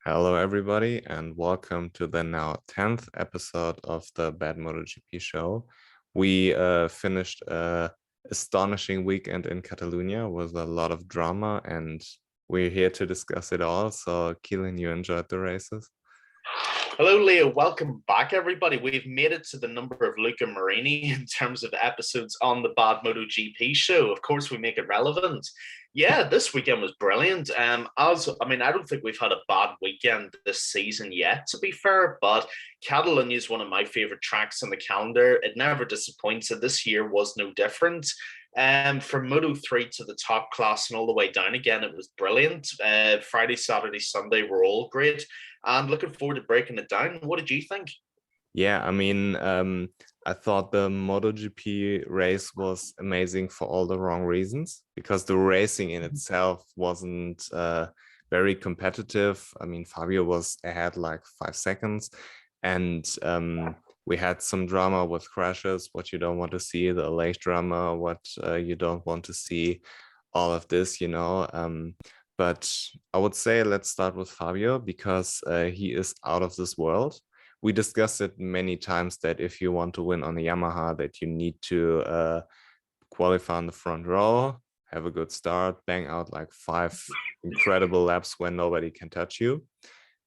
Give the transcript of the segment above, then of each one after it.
Hello, everybody, and welcome to the now 10th episode of the BadMotoGP-Show. We finished a astonishing weekend in Catalunya with a lot of drama, and we're here to discuss it all. So, Keelin, you enjoyed the races? Hello, Leo. Welcome back, everybody. We've made it to the number of Luca Marini in terms of episodes on the Bad MotoGP show. Of course, we make it relevant. Yeah, this weekend was brilliant. I don't think we've had a bad weekend this season yet, to be fair, but Catalunya is one of my favorite tracks on the calendar. It never disappoints, and this year was no different. From Moto 3 to the top class and all the way down again, it was brilliant. Friday, Saturday, Sunday were all great. And looking forward to breaking it down. What did you think? Yeah, I thought the MotoGP race was amazing for all the wrong reasons because the racing in itself wasn't very competitive. I mean, Fabio was ahead like 5 seconds, and we had some drama with crashes, what you don't want to see, the late drama, what you don't want to see, all of this. But I would say let's start with Fabio because he is out of this world. We discussed it many times that if you want to win on a Yamaha, that you need to qualify on the front row, have a good start, bang out like 5 incredible laps when nobody can touch you,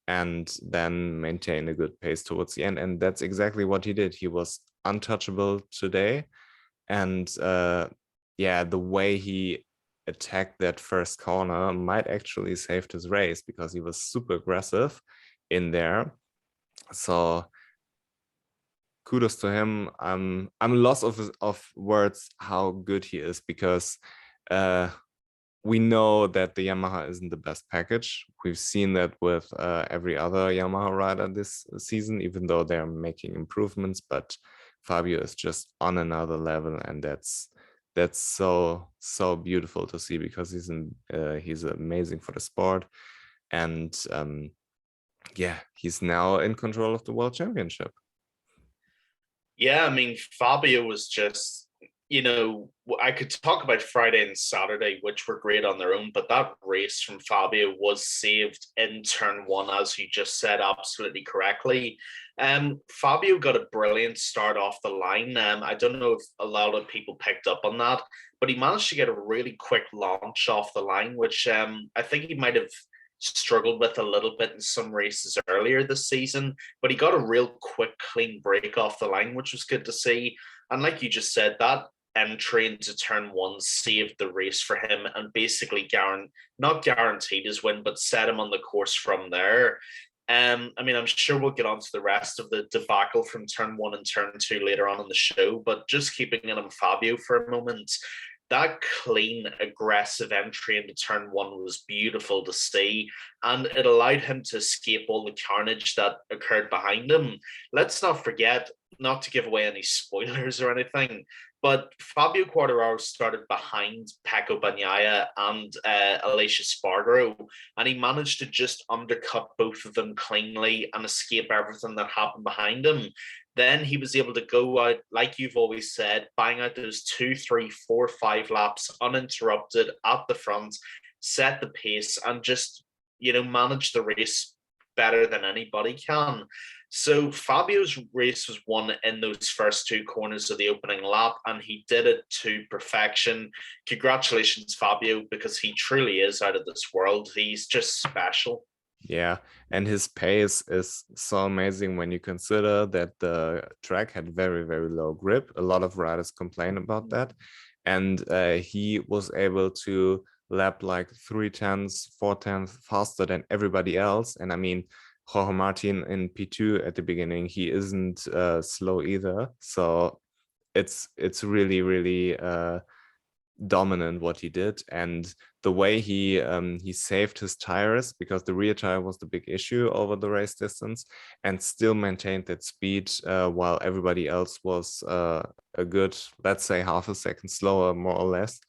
and then maintain a good pace towards the end. And that's exactly what he did. He was untouchable today. And yeah, the way he attacked that first corner might actually saved his race because he was super aggressive in there. So kudos to him. I'm lost of words how good he is because we know that the Yamaha isn't the best package. We've seen that with every other Yamaha rider this season, even though they're making improvements. But Fabio is just on another level, and that's so beautiful to see because he's amazing for the sport, and yeah, he's now in control of the World Championship. Yeah, I mean, Fabio was just, I could talk about Friday and Saturday, which were great on their own, but that race from Fabio was saved in turn one, as you just said absolutely correctly. Fabio got a brilliant start off the line. I don't know if a lot of people picked up on that, but he managed to get a really quick launch off the line, which I think he might have struggled with a little bit in some races earlier this season, but he got a real quick, clean break off the line, which was good to see. And like you just said, that entry into turn one saved the race for him and basically not guaranteed his win, but set him on the course from there. I'm sure we'll get on to the rest of the debacle from turn one and turn two later on in the show, but just keeping it on Fabio for a moment, that clean, aggressive entry into turn one was beautiful to see, and it allowed him to escape all the carnage that occurred behind him. Let's not forget, not to give away any spoilers or anything, but Fabio Quartararo started behind Pecco Bagnaia and Alicia Spargaro, and he managed to just undercut both of them cleanly and escape everything that happened behind him. Then he was able to go out, like you've always said, bang out those 2, 3, 4, 5 laps uninterrupted at the front, set the pace, and just, manage the race better than anybody can. So Fabio's race was won in those first 2 corners of the opening lap, and he did it to perfection. Congratulations, Fabio, because he truly is out of this world. He's just special. Yeah, and his pace is so amazing when you consider that the track had very, very low grip. A lot of riders complain about that. And he was able to lap like 3/10, 4/10 faster than everybody else. And I mean, Jorge Martin in P2 at the beginning, he isn't slow either. So it's really, really dominant what he did, and the way he saved his tires because the rear tire was the big issue over the race distance, and still maintained that speed while everybody else was a good, let's say, half a second slower, more or less,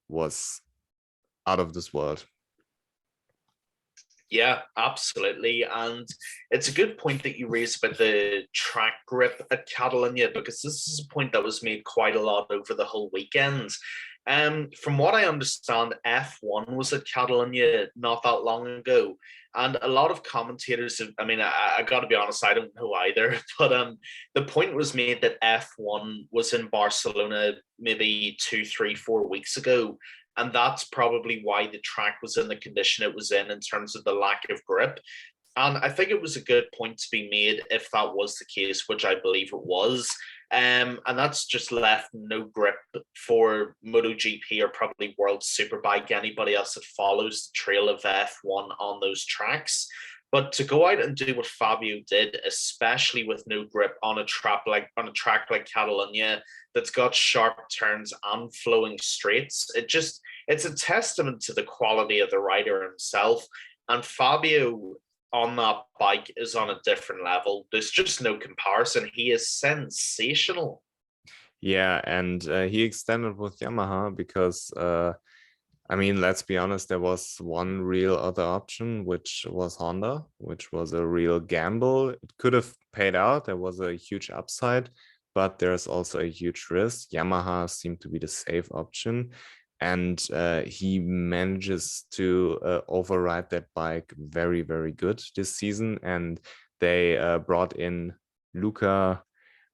was out of this world. Yeah, absolutely. And it's a good point that you raised about the track grip at Catalunya, because this is a point that was made quite a lot over the whole weekend. From what I understand, F1 was at Catalunya not that long ago, and a lot of commentators have, I mean, I got to be honest, I don't know either, but the point was made that F1 was in Barcelona maybe 2, 3, 4 weeks ago, and that's probably why the track was in the condition it was in terms of the lack of grip. And I think it was a good point to be made if that was the case, which I believe it was. And that's just left no grip for MotoGP or probably World Superbike, anybody else that follows the trail of F1 on those tracks. But to go out and do what Fabio did, especially with no grip on a track like Catalunya, that's got sharp turns and flowing straights, it's a testament to the quality of the rider himself. And Fabio on that bike is on a different level. There's just no comparison. He is sensational. Yeah, and he extended with Yamaha because, I mean, let's be honest, there was one real other option, which was Honda, which was a real gamble. It could have paid out. There was a huge upside, but there's also a huge risk. Yamaha seemed to be the safe option. And he manages to override that bike very, very good this season. And they brought in Luca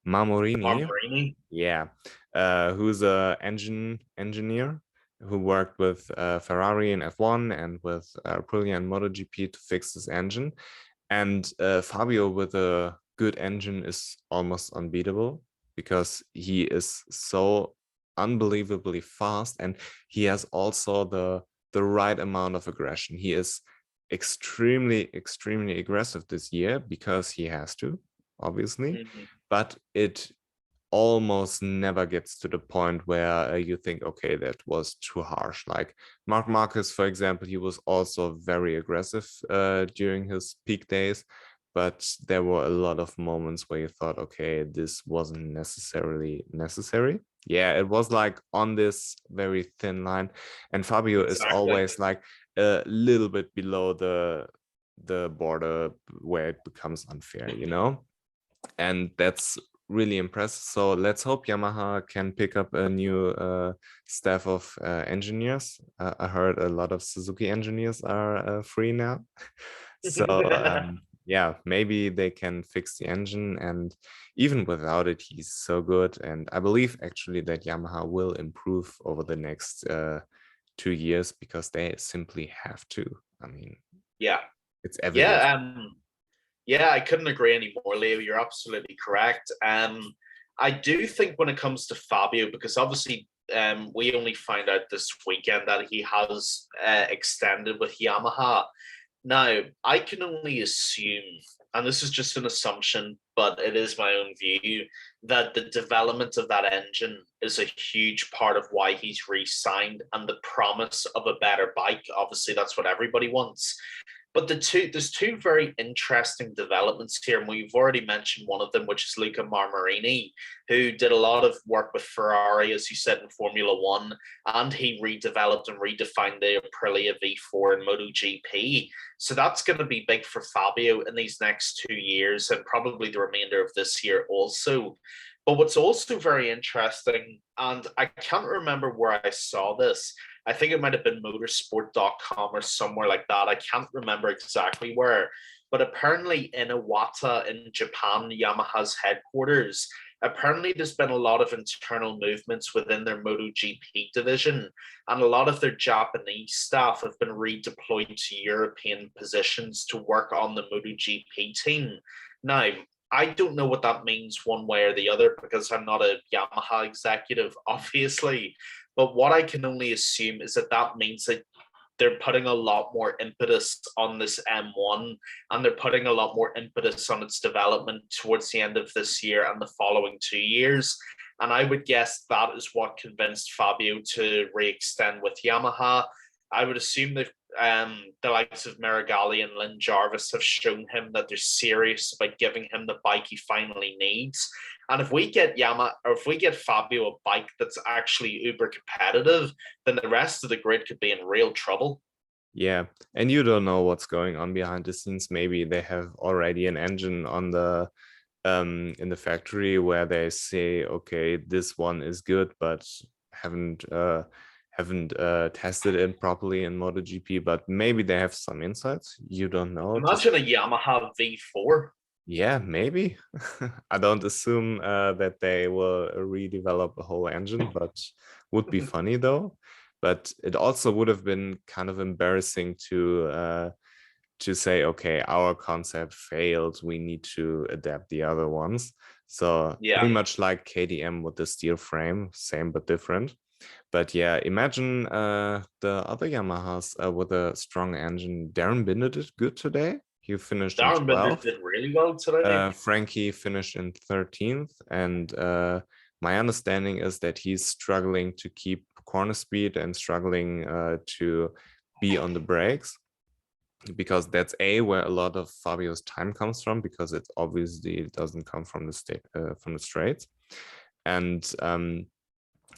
Marmorini. Yeah, who's a engine engineer who worked with Ferrari in F1 and with Aprilia and MotoGP to fix this engine. And Fabio with a good engine is almost unbeatable because he is so unbelievably fast, and he has also the right amount of aggression. He is extremely aggressive this year because he has to, obviously, but it almost never gets to the point where you think, okay, that was too harsh. Like Marc Marquez, for example, he was also very aggressive during his peak days, but there were a lot of moments where you thought, okay, this wasn't necessarily necessary. Yeah, it was like on this very thin line, and Fabio is always like a little bit below the border where it becomes unfair, you know? And that's really impressive. So let's hope Yamaha can pick up a new staff of engineers. I heard a lot of Suzuki engineers are free now. So yeah, maybe they can fix the engine, and even without it, he's so good. And I believe actually that Yamaha will improve over the next 2 years because they simply have to. I mean, yeah, it's evident. Yeah, I couldn't agree anymore, Leo. You're absolutely correct. I do think when it comes to Fabio, because obviously we only find out this weekend that he has extended with Yamaha. Now, I can only assume, and this is just an assumption, but it is my own view, that the development of that engine is a huge part of why he's re-signed, and the promise of a better bike. Obviously, that's what everybody wants. But there's two very interesting developments here, and we've already mentioned one of them, which is Luca Marmorini, who did a lot of work with Ferrari, as you said, in Formula One, and he redeveloped and redefined the Aprilia V4 in MotoGP. So that's going to be big for Fabio in these next 2 years, and probably the remainder of this year also. But what's also very interesting, and I can't remember where I saw this, I think it might have been motorsport.com or somewhere like that. I can't remember exactly where, but apparently in Iwata in Japan, Yamaha's headquarters, apparently there's been a lot of internal movements within their MotoGP division, and a lot of their Japanese staff have been redeployed to European positions to work on the MotoGP team. Now, I don't know what that means one way or the other because I'm not a Yamaha executive, obviously. But what I can only assume is that that means that they're putting a lot more impetus on this M1, and they're putting a lot more impetus on its development towards the end of this year and the following 2 years. And I would guess that is what convinced Fabio to re-extend with Yamaha. I would assume that the likes of Merigali and Lynn Jarvis have shown him that they're serious about giving him the bike he finally needs. And if we get Fabio a bike that's actually uber competitive, then the rest of the grid could be in real trouble. Yeah, and you don't know what's going on behind the scenes. Maybe they have already an engine on the in the factory where they say, okay, this one is good, but haven't tested it properly in MotoGP, but maybe they have some insights. You don't know. Imagine a Yamaha V4. Yeah, maybe. I don't assume that they will redevelop a whole engine, but would be funny though. But it also would have been kind of embarrassing to say, okay, our concept failed. We need to adapt the other ones. So pretty much like KTM with the steel frame, same but different. But yeah, imagine the other Yamahas with a strong engine. Darren Binder did good today. He finished in Darren Binder 12th. did really well today. Frankie finished in 13th. And my understanding is that he's struggling to keep corner speed and struggling to be on the brakes, because that's where a lot of Fabio's time comes from, because it obviously doesn't come from the straights. And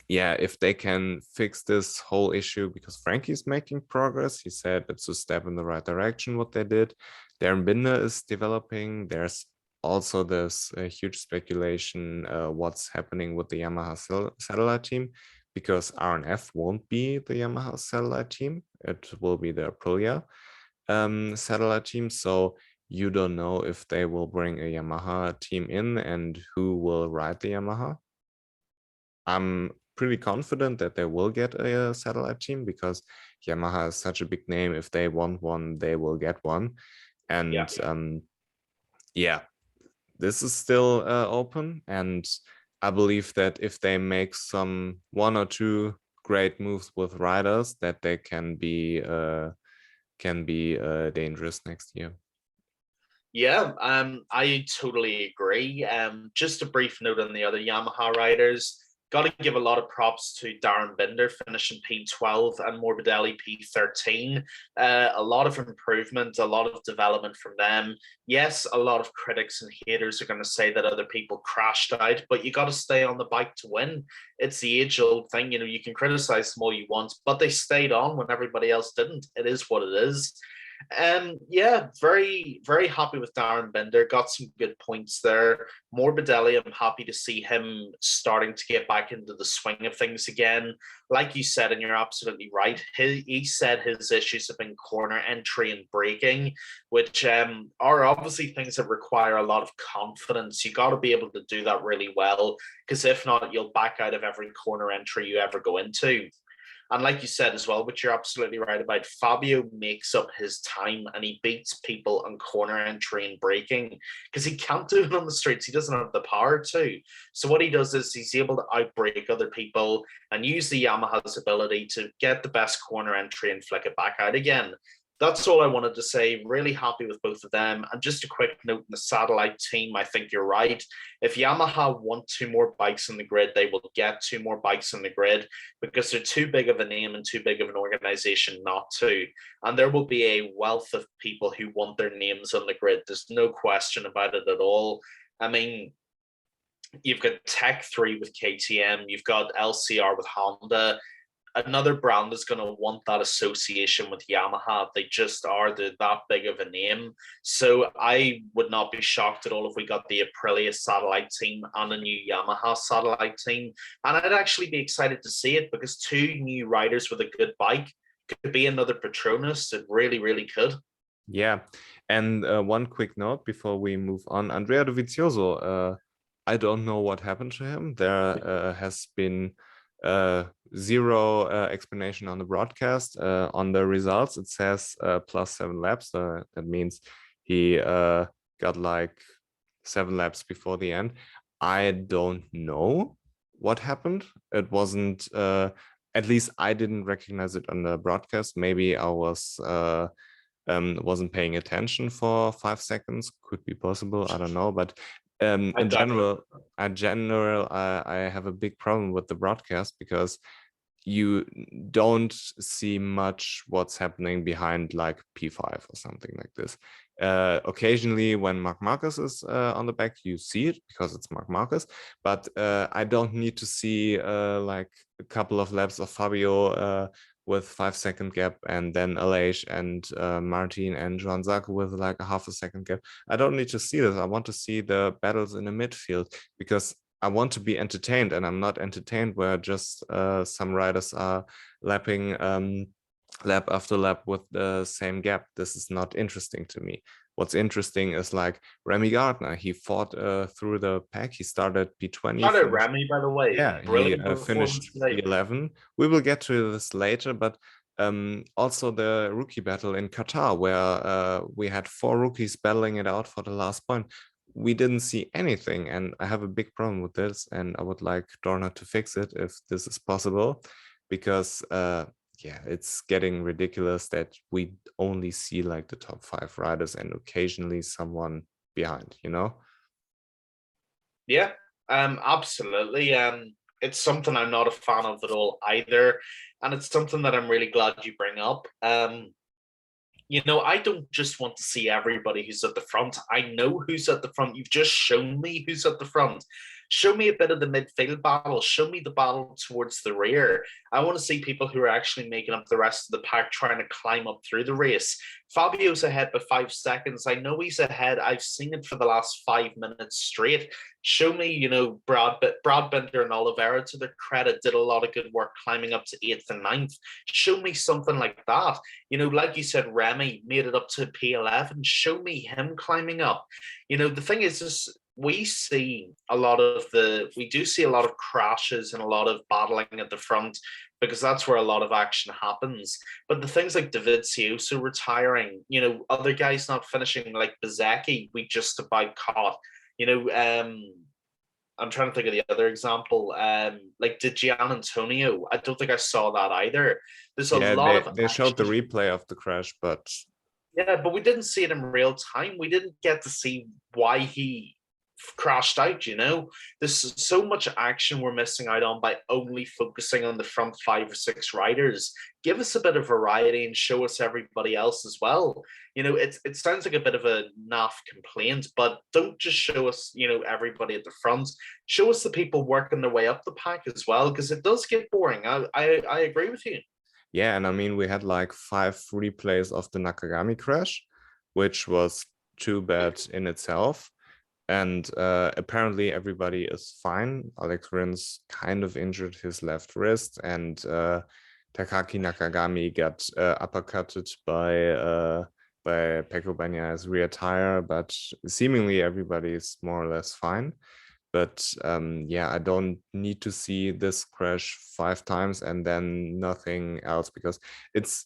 yeah, if they can fix this whole issue, because Frankie's making progress, he said it's a step in the right direction what they did. Darren Binder is developing. There's also this huge speculation what's happening with the Yamaha satellite team, because RNF won't be the Yamaha satellite team. It will be the Aprilia satellite team. So you don't know if they will bring a Yamaha team in and who will ride the Yamaha. I'm pretty confident that they will get a satellite team, because Yamaha is such a big name. If they want one, they will get one. And yeah, this is still open. And I believe that if they make one or two great moves with riders, that they can be dangerous next year. Yeah, I totally agree. Just a brief note on the other Yamaha riders. Got to give a lot of props to Darren Binder finishing P12 and Morbidelli P13. A lot of improvement, a lot of development from them. Yes, a lot of critics and haters are going to say that other people crashed out, but you got to stay on the bike to win. It's the age-old thing. You know, you can criticize them all you want, but they stayed on when everybody else didn't. It is what it is. Yeah, very, very happy with Darren Binder. Got some good points there. Morbidelli, I'm happy to see him starting to get back into the swing of things again. Like you said, and you're absolutely right, he said his issues have been corner entry and braking, which are obviously things that require a lot of confidence. You got to be able to do that really well, because if not, you'll back out of every corner entry you ever go into. And like you said as well, which you're absolutely right about, Fabio makes up his time and he beats people on corner entry and braking, because he can't do it on the streets. He doesn't have the power to. So what he does is he's able to outbrake other people and use the Yamaha's ability to get the best corner entry and flick it back out again. That's all I wanted to say. Really happy with both of them. And just a quick note in the satellite team, I think you're right. If Yamaha want 2 more bikes in the grid, they will get 2 more bikes in the grid, because they're too big of a name and too big of an organization not to. And there will be a wealth of people who want their names on the grid. There's no question about it at all. I mean, you've got Tech 3 with KTM, you've got LCR with Honda. Another brand is going to want that association with Yamaha. They just are. They're that big of a name. So I would not be shocked at all if we got the Aprilia satellite team and a new Yamaha satellite team. And I'd actually be excited to see it, because 2 new riders with a good bike could be another Petronas. It really, really could. Yeah. And one quick note before we move on. Andrea Dovizioso, I don't know what happened to him. There has been zero explanation on the broadcast. On the results, it says +7 laps. That means he got like 7 laps before the end. I don't know what happened. It wasn't, at least I didn't recognize it on the broadcast. Maybe I wasn't paying attention for 5 seconds. Could be possible. I don't know. But in general, I have a big problem with the broadcast, because you don't see much what's happening behind like P5 or something like this. Occasionally when Marc Marquez is on the back, you see it because it's Marc Marquez, but I don't need to see like a couple of laps of Fabio with 5 second gap, and then Aleix and Martin and Joan Zarco with like a half a second gap. I don't need to see this. I want to see the battles in the midfield, because I want to be entertained, and I'm not entertained where just some riders are lapping lap after lap with the same gap. This is not interesting to me. What's interesting is like Remy Gardner. He fought through the pack. He started P20. Shout out Remy, by the way. Yeah, Brilliant he finished P11. We will get to this later, but also the rookie battle in Qatar, where we had 4 rookies battling it out for the last point. We didn't see anything, and I have a big problem with this, and I would like Dorna to fix it if this is possible, because yeah, it's getting ridiculous that we only see like the top 5 riders and occasionally someone behind, you know? Yeah, absolutely. It's something I'm not a fan of at all either, and it's something that I'm really glad you bring up. You know, I don't just want to see everybody who's at the front. I know who's at the front. You've just shown me who's at the front. Show me a bit of the midfield battle. Show me the battle towards the rear. I want to see people who are actually making up the rest of the pack, trying to climb up through the race. Fabio's ahead by 5 seconds. I know he's ahead. I've seen it for the last 5 minutes straight. Show me, you know, Brad Binder and Oliveira, to their credit, did a lot of good work climbing up to 8th and 9th. Show me something like that. You know, like you said, Remy made it up to P11. Show me him climbing up. You know, the thing is we do see a lot of crashes and a lot of battling at the front, because that's where a lot of action happens. But the things like Dovizioso retiring, you know, other guys not finishing, like Bezecchi, we just about caught. You know, I'm trying to think of the other example. Like did Gian Antonio? I don't think I saw that either. There's a lot they showed the replay of the crash, but yeah, but we didn't see it in real time. We didn't get to see why he crashed out. You know, there's so much action we're missing out on by only focusing on the front 5 or 6 riders. Give us a bit of variety and show us everybody else as well. You know, it sounds like a bit of a naff complaint, but don't just show us, you know, everybody at the front. Show us the people working their way up the pack as well, because it does get boring. I agree with you. Yeah, and I mean, we had like 5 replays of the Nakagami crash, which was too bad in itself. And apparently everybody is fine. Alex Renz kind of injured his left wrist, and Takaki Nakagami got uppercutted by Pecco Bagnaio's rear tire, but seemingly everybody is more or less fine. But yeah, I don't need to see this crash 5 times and then nothing else, because it's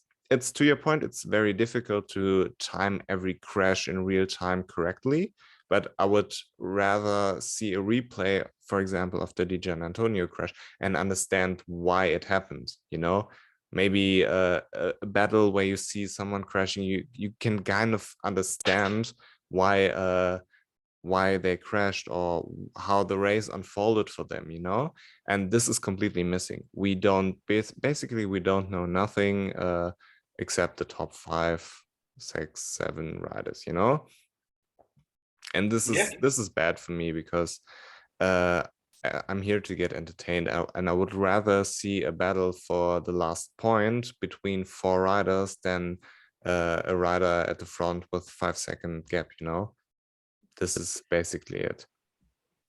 to your point, it's very difficult to time every crash in real time correctly. But I would rather see a replay, for example, of the Di Giannantonio crash and understand why it happened. You know, maybe a battle where you see someone crashing, you can kind of understand why they crashed or how the race unfolded for them. You know, and this is completely missing. We don't know nothing except the top 5, 6, 7 riders. You know. And this is bad for me, because I'm here to get entertained, and I would rather see a battle for the last point between 4 riders than a rider at the front with 5-second gap. You know, this is basically it.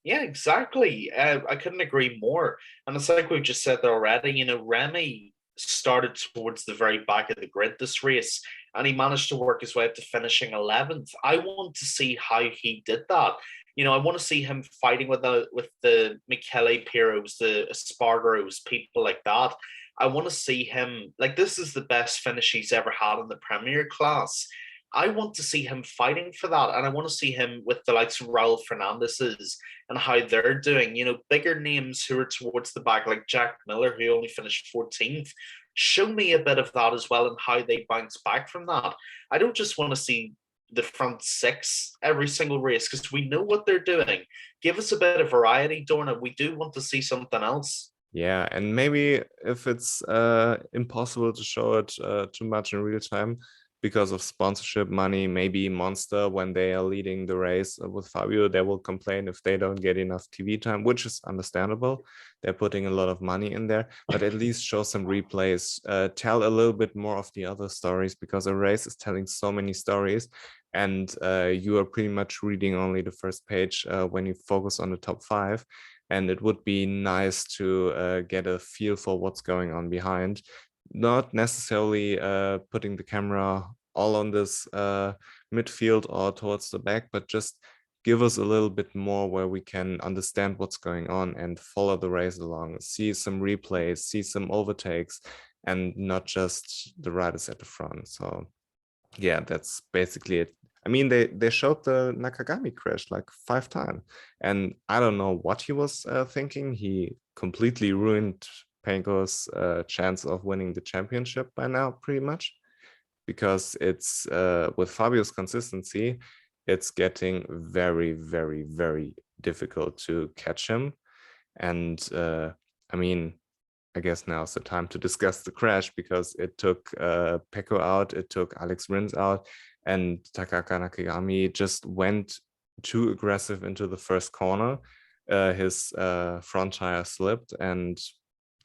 Yeah, exactly. I couldn't agree more. And it's like we've just said there already. You know, Remy started towards the very back of the grid this race, and he managed to work his way up to finishing 11th. I want to see how he did that. You know, I want to see him fighting with the Michele Piros, the Espargaros, people like that. I want to see him, like, this is the best finish he's ever had in the Premier class. I want to see him fighting for that, and I want to see him with the likes of Raul Fernandez's and how they're doing. You know, bigger names who are towards the back, like Jack Miller, who only finished 14th. Show me a bit of that as well, and how they bounce back from that. I don't just want to see the front 6 every single race, because we know what they're doing. Give us a bit of variety, Dorna. We do want to see something else. Yeah, and maybe if it's impossible to show it too much in real time because of sponsorship money, maybe Monster, when they are leading the race with Fabio, they will complain if they don't get enough TV time, which is understandable. They're putting a lot of money in there, but at least show some replays, tell a little bit more of the other stories, because a race is telling so many stories, and you are pretty much reading only the first page when you focus on the top 5. and it would be nice to get a feel for what's going on behind. Not necessarily putting the camera all on this midfield or towards the back, but just give us a little bit more where we can understand what's going on and follow the race along, see some replays, see some overtakes, and not just the riders at the front. So yeah, that's basically it. I mean, they showed the Nakagami crash like 5 times, and I don't know what he was thinking. He completely ruined Penko's chance of winning the championship by now, pretty much, because it's with Fabio's consistency, it's getting very, very, very difficult to catch him. And I mean, I guess now's the time to discuss the crash, because it took Pecco out, it took Alex Rins out, and Takaki Nakagami just went too aggressive into the first corner. His front tire slipped, and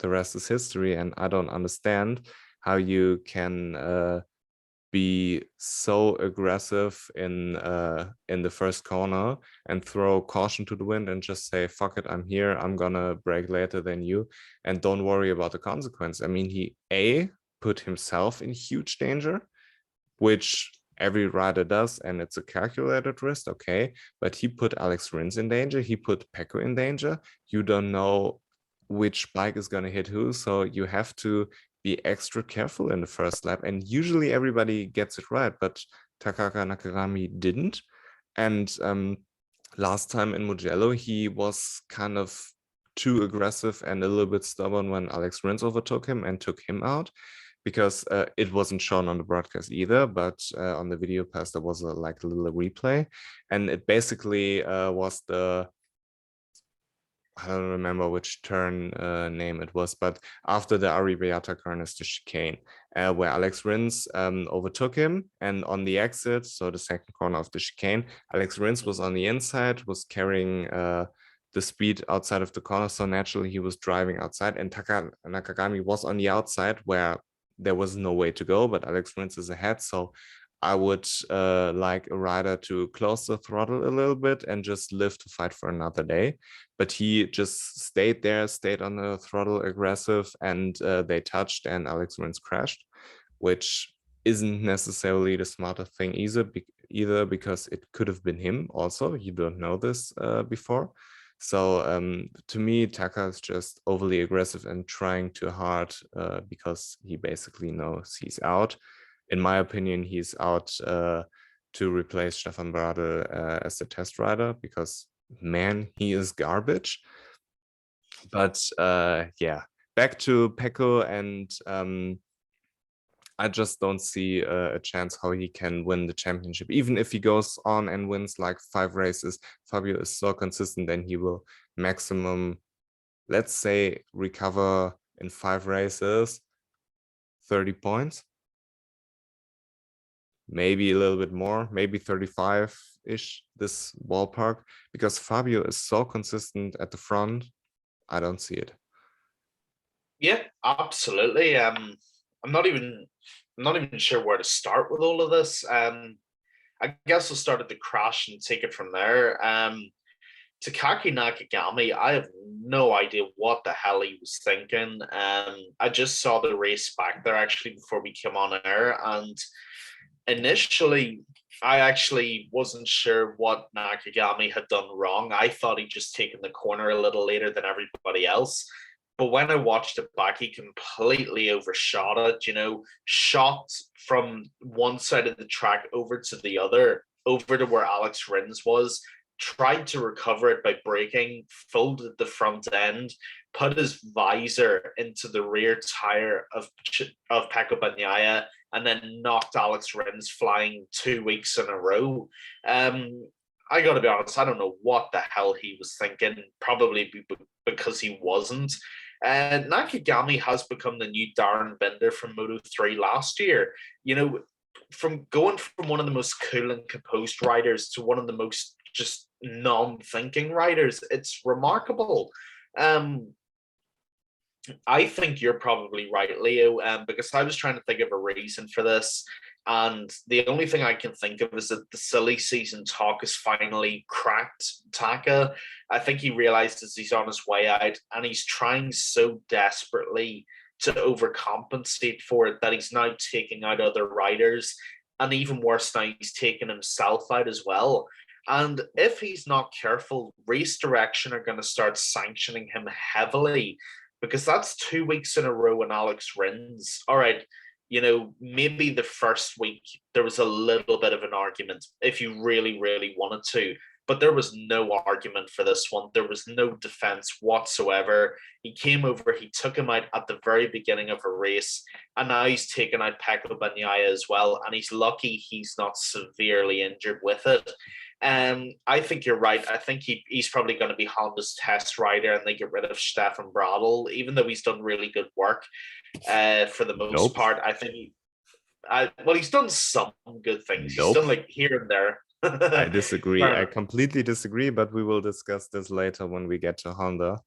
the rest is history. And I don't understand how you can be so aggressive in the first corner and throw caution to the wind and just say, fuck it, I'm here, I'm gonna brake later than you, and don't worry about the consequence. I mean, he put himself in huge danger, which every rider does, and it's a calculated risk, okay, but he put Alex Rins in danger, he put Pecco in danger. You don't know which bike is going to hit who, so you have to be extra careful in the first lap, and usually everybody gets it right, but Takaki Nakagami didn't. And last time in Mugello, he was kind of too aggressive and a little bit stubborn when Alex Rins overtook him and took him out, because it wasn't shown on the broadcast either, but on the video pass there was a little replay, and it basically was the, I don't remember which turn name it was, but after the Arribata turn is the chicane, where Alex Rins overtook him, and on the exit, so the second corner of the chicane, Alex Rins was on the inside, was carrying the speed outside of the corner, so naturally he was driving outside, and Nakagami was on the outside where there was no way to go, but Alex Rins is ahead, so I would like a rider to close the throttle a little bit and just live to fight for another day. But he just stayed there, stayed on the throttle aggressive, and they touched, and Alex Rins crashed, which isn't necessarily the smarter thing either, because it could have been him also. You don't know this before. So to me, Taka is just overly aggressive and trying too hard because he basically knows he's out. In my opinion, he's out to replace Stefan Bradl as the test rider, because man, he is garbage. But yeah, back to Pecco, and I just don't see a chance how he can win the championship. Even if he goes on and wins like 5 races, Fabio is so consistent, and he will maximum, let's say, recover in 5 races 30 points. Maybe a little bit more, maybe 35-ish, this ballpark, because Fabio is so consistent at the front. I don't see it. Yeah, absolutely. I'm not even sure where to start with all of this. I guess I'll start at the crash and take it from there. Takaki Nakagami, I have no idea what the hell he was thinking. I just saw the race back there actually before we came on air, and initially I actually wasn't sure what Nakagami had done wrong. I thought he'd just taken the corner a little later than everybody else. But when I watched it back, he completely overshot it, shot from one side of the track over to the other, over to where Alex Rins was, tried to recover it by braking, folded the front end, put his visor into the rear tire of Pecco Bagnaia, and then knocked Alex Rins flying 2 weeks in a row. I got to be honest, I don't know what the hell he was thinking, probably because he wasn't. Nakagami has become the new Darren Binder from Moto3 last year. From going from one of the most cool and composed riders to one of the most just non-thinking riders, it's remarkable. I think you're probably right, Leo, because I was trying to think of a reason for this. And the only thing I can think of is that the silly season talk has finally cracked Taka. I think he realizes he's on his way out, and he's trying so desperately to overcompensate for it that he's now taking out other riders. And even worse now, he's taking himself out as well. And if he's not careful, Race Direction are going to start sanctioning him heavily, because that's 2 weeks in a row in Alex Rins. All right, maybe the first week there was a little bit of an argument if you really, really wanted to, but there was no argument for this one. There was no defense whatsoever. He came over, he took him out at the very beginning of a race, and now he's taken out Pecco Bagnaia as well, and he's lucky he's not severely injured with it. I think you're right. I think he's probably going to be Honda's test rider, and they get rid of Stefan Bradl, even though he's done really good work for the most part. I think he's done some good things. He's done like here and there. I disagree. I completely disagree, but we will discuss this later when we get to Honda.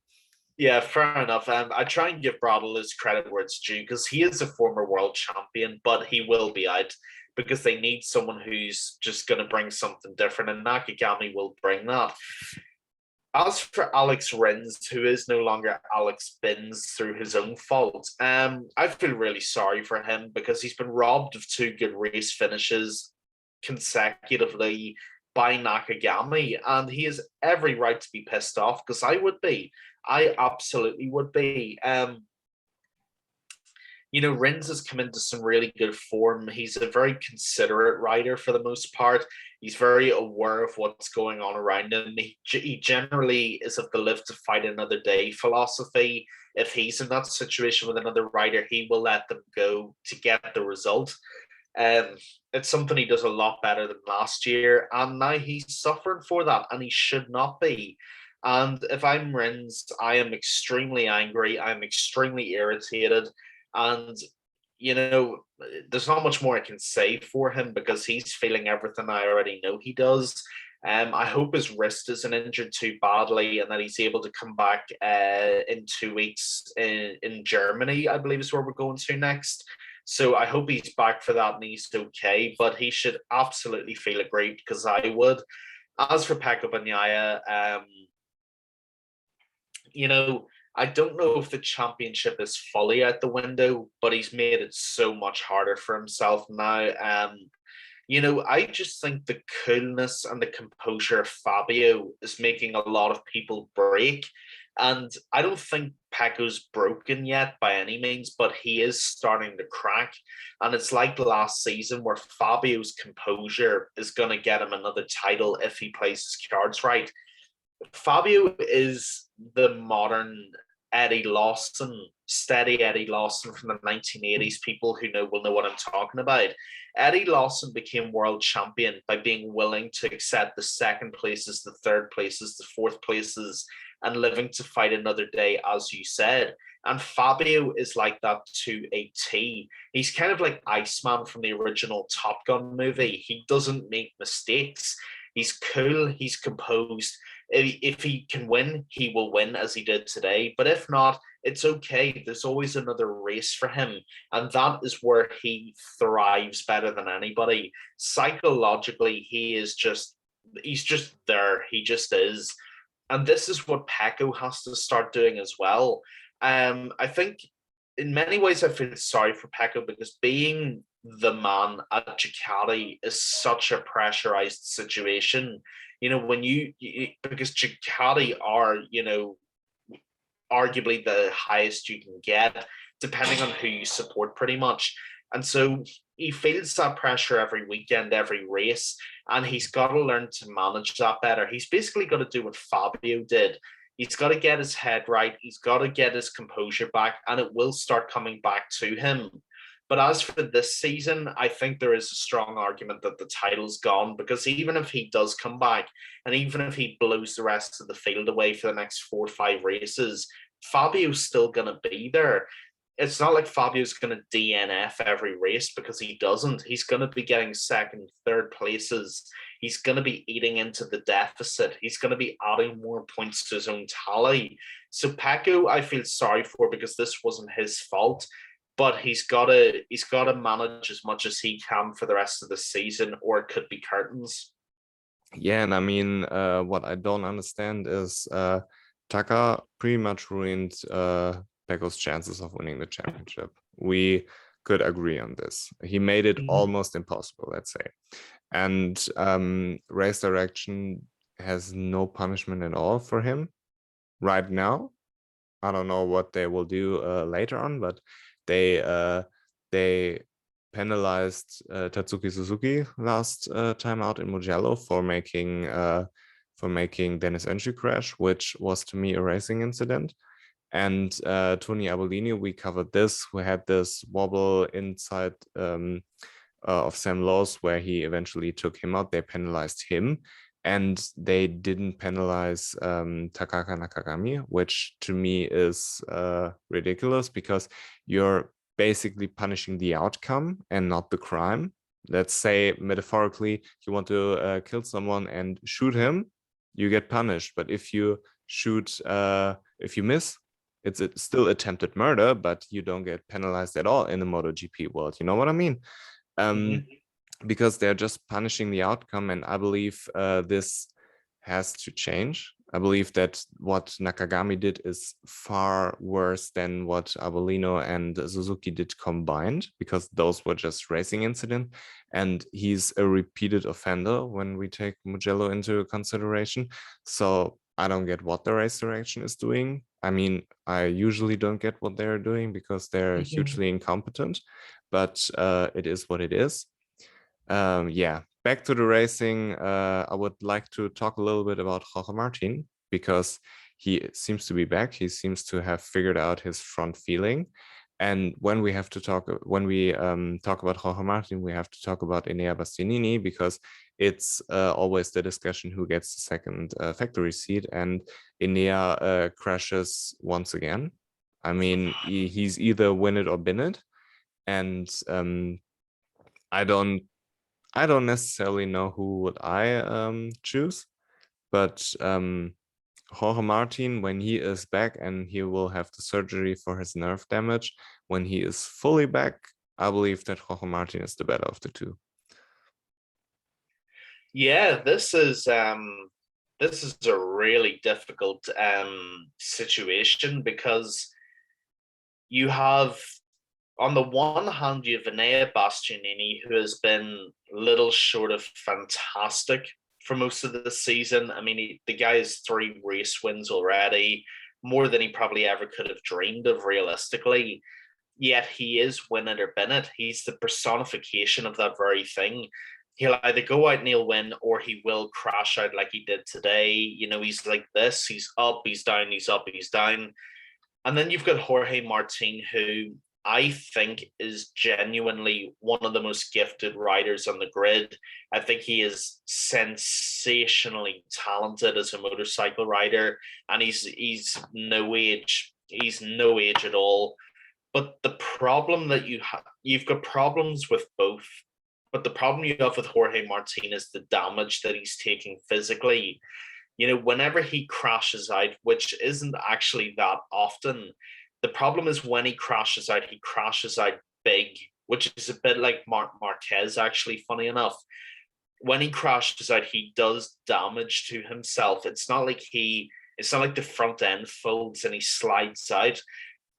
Yeah, fair enough. I try and give Bradl his credit where it's due, because he is a former world champion, but he will be out because they need someone who's just going to bring something different, and Nakagami will bring that. As for Alex Rins, who is no longer Alex Bins through his own fault, I feel really sorry for him, because he's been robbed of 2 good race finishes consecutively by Nakagami, and he has every right to be pissed off, because I would be. I absolutely would be. Renz has come into some really good form. He's a very considerate rider for the most part. He's very aware of what's going on around him. He generally is of the live to fight another day philosophy. If he's in that situation with another rider, he will let them go to get the result. It's something he does a lot better than last year, and now he's suffering for that, and he should not be. And if I'm Renz, I am extremely angry. I'm extremely irritated. And, there's not much more I can say for him, because he's feeling everything I already know he does. I hope his wrist isn't injured too badly, and that he's able to come back in 2 weeks in Germany, I believe is where we're going to next. So I hope he's back for that and he's okay, but he should absolutely feel aggrieved, because I would. As for Pecco Bagnaia, I don't know if the championship is fully out the window, but he's made it so much harder for himself now. I just think the coolness and the composure of Fabio is making a lot of people break. And I don't think Pecco's broken yet by any means, but he is starting to crack. And it's like last season, where Fabio's composure is going to get him another title if he plays his cards right. Fabio is the modern Eddie Lawson, steady Eddie Lawson from the 1980s. People who will know what I'm talking about. Eddie Lawson became world champion by being willing to accept the second places, the third places, the fourth places, and living to fight another day, as you said. And Fabio is like that to a T. He's kind of like Iceman from the original Top Gun movie. He doesn't make mistakes. He's cool. He's composed. If he can win, he will win, as he did today. But if not, it's okay. There's always another race for him. And that is where he thrives better than anybody. Psychologically, he's just there. He just is. And this is what Pecco has to start doing as well. I think in many ways I feel sorry for Pecco, because being the man at Ducati is such a pressurized situation. Because Ducati are, arguably the highest you can get, depending on who you support pretty much. And so he feels that pressure every weekend, every race, and he's got to learn to manage that better. He's basically got to do what Fabio did. He's got to get his head right. He's got to get his composure back, and it will start coming back to him. But as for this season, I think there is a strong argument that the title's gone, because even if he does come back, and even if he blows the rest of the field away for the next 4 or 5 races, Fabio's still going to be there. It's not like Fabio's going to DNF every race, because he doesn't. He's going to be getting second, third places. He's going to be eating into the deficit. He's going to be adding more points to his own tally. So Pecco, I feel sorry for, because this wasn't his fault. but he's gotta manage as much as he can for the rest of the season, or it could be curtains. Yeah, and I mean, what I don't understand is Taka pretty much ruined Pecco's chances of winning the championship. We could agree on this. He made it almost impossible, let's say. And race direction has no punishment at all for him right now. I don't know what they will do later on, but they penalized Tatsuki Suzuki last time out in Mugello for making Dennis Enchi crash, which was to me a racing incident. And Tony Abolini, we covered this. We had this wobble inside of Sam Lowe's where he eventually took him out. They penalized him, and they didn't penalize Takaki Nakagami, which to me is ridiculous because you're basically punishing the outcome and not the crime. Let's say metaphorically, you want to kill someone and shoot him, you get punished. But if you shoot, if you miss, it's still attempted murder, but you don't get penalized at all in the MotoGP world. You know what I mean? Because they're just punishing the outcome. And I believe this has to change. I believe that what Nakagami did is far worse than what Abolino and Suzuki did combined, because those were just racing incidents. And he's a repeated offender when we take Mugello into consideration. So I don't get what the race direction is doing. I mean, I usually don't get what they're doing because they're hugely incompetent, but it is what it is. Yeah, back to the racing. I would like to talk a little bit about Jorge Martin because he seems to be back. He seems to have figured out his front feeling. And when we talk about Jorge Martin, we have to talk about Enea Bastianini because it's always the discussion who gets the second factory seat. And Enea crashes once again. I mean, he's either win it or bin it. And I don't necessarily know who would I choose, but Jorge Martin, when he is back and he will have the surgery for his nerve damage, when he is fully back, I believe that Jorge Martin is the better of the two. Yeah, this is a really difficult situation because you have, on the one hand, you have Enea Bastianini, who has been little short of fantastic for most of the season. I mean, the guy has 3 race wins already, more than he probably ever could have dreamed of realistically. Yet he is win it or bin it. He's the personification of that very thing. He'll either go out and he'll win, or he will crash out like he did today. You know, he's like this. He's up, he's down, he's up, he's down. And then you've got Jorge Martin, who I think is genuinely one of the most gifted riders on the grid. I think he is sensationally talented as a motorcycle rider, and he's no age. He's no age at all. But the problem that you've got problems with both. But the problem you have with Jorge Martin is the damage that he's taking physically. You know, whenever he crashes out, which isn't actually that often, the problem is when he crashes out big, which is a bit like Marquez, actually, funny enough. When he crashes out, he does damage to himself. It's not like the front end folds and he slides out.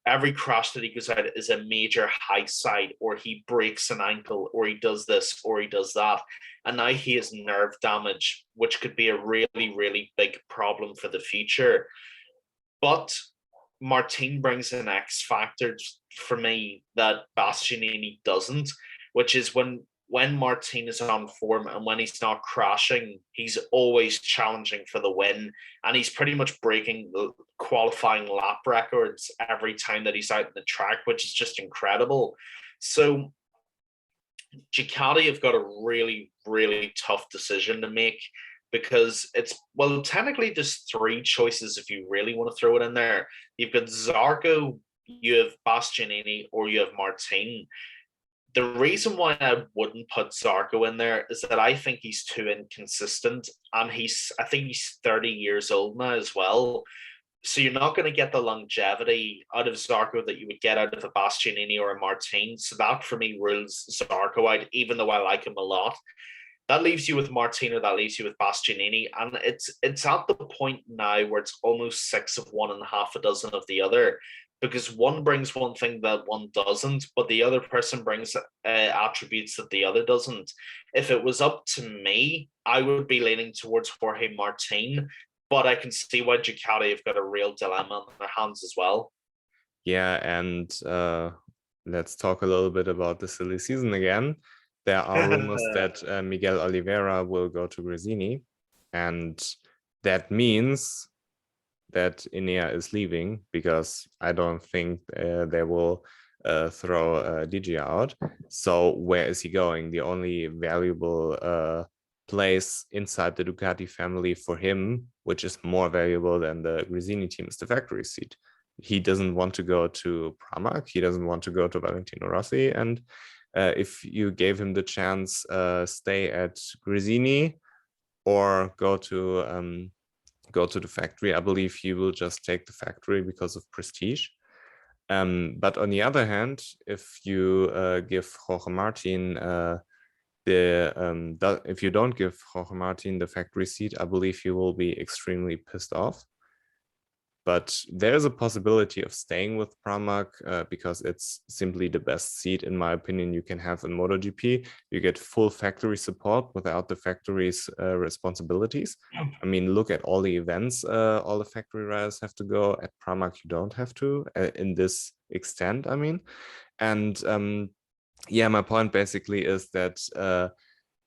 Every crash that he goes out is a major high side, or he breaks an ankle, or he does this, or he does that. And now he has nerve damage, which could be a really, really big problem for the future. But Martin brings an X factor for me that Bastianini doesn't, which is when Martin is on form and when he's not crashing, he's always challenging for the win. And he's pretty much breaking the qualifying lap records every time that he's out in the track, which is just incredible. So Ducati have got a really, really tough decision to make, because technically there's 3 choices if you really want to throw it in there. You've got Zarco, you have Bastianini, or you have Martin. The reason why I wouldn't put Zarco in there is that I think he's too inconsistent, and I think he's 30 years old now as well. So you're not going to get the longevity out of Zarco that you would get out of a Bastianini or a Martin. So that for me rules Zarco out, even though I like him a lot. That leaves you with Martin, or that leaves you with Bastianini. And it's at the point now where it's almost 6 of one and half a dozen of the other, because one brings one thing that one doesn't, but the other person brings attributes that the other doesn't. If it was up to me, I would be leaning towards Jorge Martin, but I can see why Ducati have got a real dilemma on their hands as well. Yeah, and let's talk a little bit about the silly season again. There are rumors that Miguel Oliveira will go to Gresini, and that means that Enea is leaving, because I don't think they will throw DJ out. So where is he going? The only valuable place inside the Ducati family for him, which is more valuable than the Gresini team, is the factory seat. He doesn't want to go to Pramac. He doesn't want to go to Valentino Rossi. And if you gave him the chance, stay at Gresini or go to the factory, I believe he will just take the factory because of prestige. But on the other hand, if you give Jorge Martin if you don't give Jorge Martin the factory seat, I believe he will be extremely pissed off. But there's a possibility of staying with Pramac because it's simply the best seat, in my opinion, you can have in MotoGP. You get full factory support without the factory's responsibilities. I mean, look at all the events all the factory riders have to go. At Pramac, you don't have to in this extent, I mean. And yeah, my point basically is that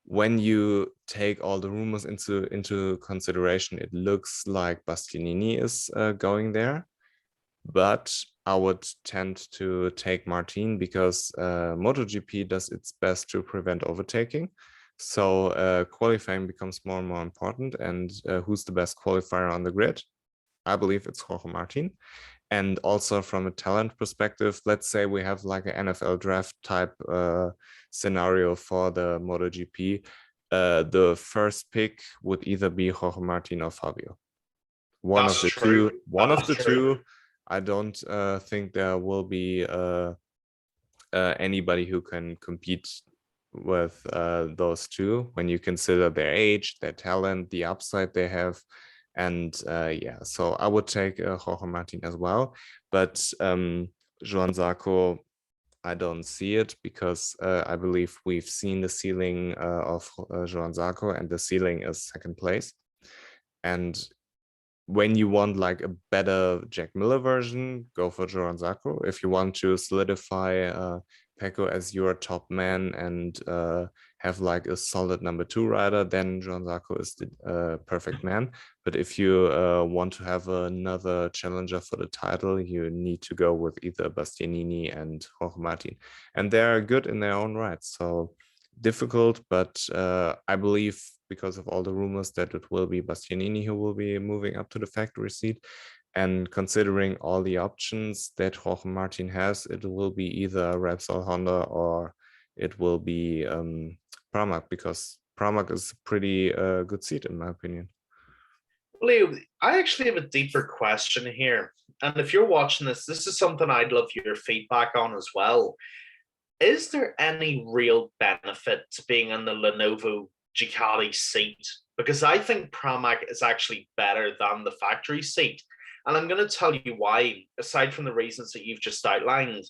when you take all the rumors into consideration, it looks like Bastianini is going there, but I would tend to take Martin because MotoGP does its best to prevent overtaking. So qualifying becomes more and more important. And who's the best qualifier on the grid? I believe it's Jorge Martin. And also from a talent perspective, let's say we have like an NFL draft type scenario for the MotoGP. The first pick would either be Jorge Martin or Fabio. One of the two. I don't think there will be anybody who can compete with those two when you consider their age, their talent, the upside they have. And yeah, so I would take Jorge Martin as well. But Joan Zarco, I don't see it because I believe we've seen the ceiling of Joan Zarco, and the ceiling is second place. And when you want like a better Jack Miller version, go for Joan Zarco. If you want to solidify Pecco as your top man and have like a solid number 2 rider, then Joan Zarco is the perfect man. But if you want to have another challenger for the title, you need to go with either Bastianini and Jorge Martin. And they're good in their own right. So difficult, but I believe because of all the rumors that it will be Bastianini who will be moving up to the factory seat. And considering all the options that Jorge Martin has, it will be either Repsol Honda or it will be Pramac, because Pramac is a pretty good seat in my opinion. Leo, I actually have a deeper question here. And if you're watching this is something I'd love your feedback on as well. Is there any real benefit to being in the Lenovo Ducati seat? Because I think Pramac is actually better than the factory seat. And I'm going to tell you why, aside from the reasons that you've just outlined.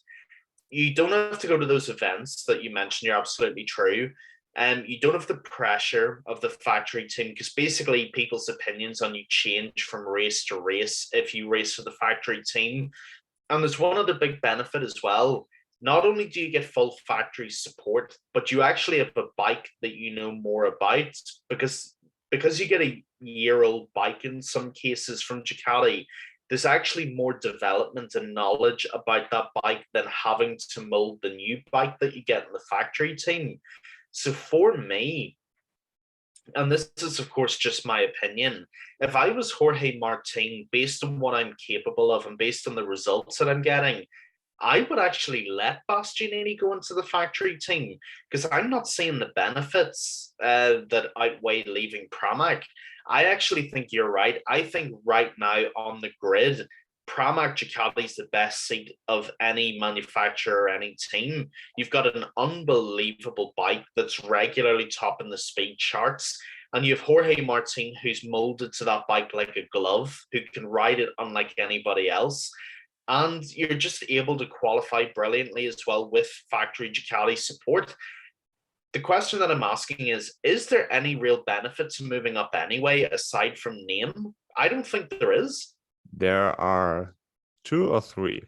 You don't have to go to those events that you mentioned. You're absolutely true. You don't have the pressure of the factory team, because basically people's opinions on you change from race to race if you race for the factory team. And there's one other big benefit as well. Not only do you get full factory support, but you actually have a bike that you know more about, because you get a year-old bike in some cases from Ducati. There's actually more development and knowledge about that bike than having to mold the new bike that you get in the factory team. So for me, and this is of course just my opinion, if I was Jorge Martin, based on what I'm capable of and based on the results that I'm getting, I would actually let Bastianini go into the factory team because I'm not seeing the benefits that outweigh leaving Pramac. I actually think you're right. I think right now on the grid, Pramac Ducati is the best seat of any manufacturer or any team. You've got an unbelievable bike that's regularly topping the speed charts. And you have Jorge Martin, who's molded to that bike like a glove, who can ride it unlike anybody else. And you're just able to qualify brilliantly as well with factory Ducati support. The question that I'm asking is there any real benefit to moving up anyway, aside from name? I don't think there is. There are 2 or 3.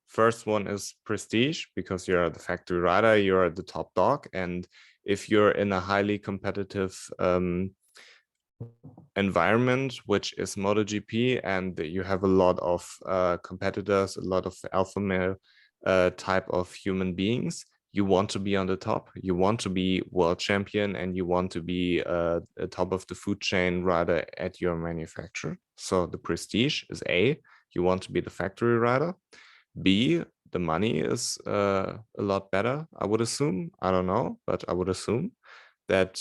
First one is prestige, because you're the factory rider, you're the top dog. And if you're in a highly competitive environment, which is MotoGP, and you have a lot of competitors, a lot of alpha male type of human beings, you want to be on the top, you want to be world champion, and you want to be a top of the food chain rider at your manufacturer. So the prestige is A, you want to be the factory rider. B, the money is a lot better, I would assume. I don't know, but I would assume that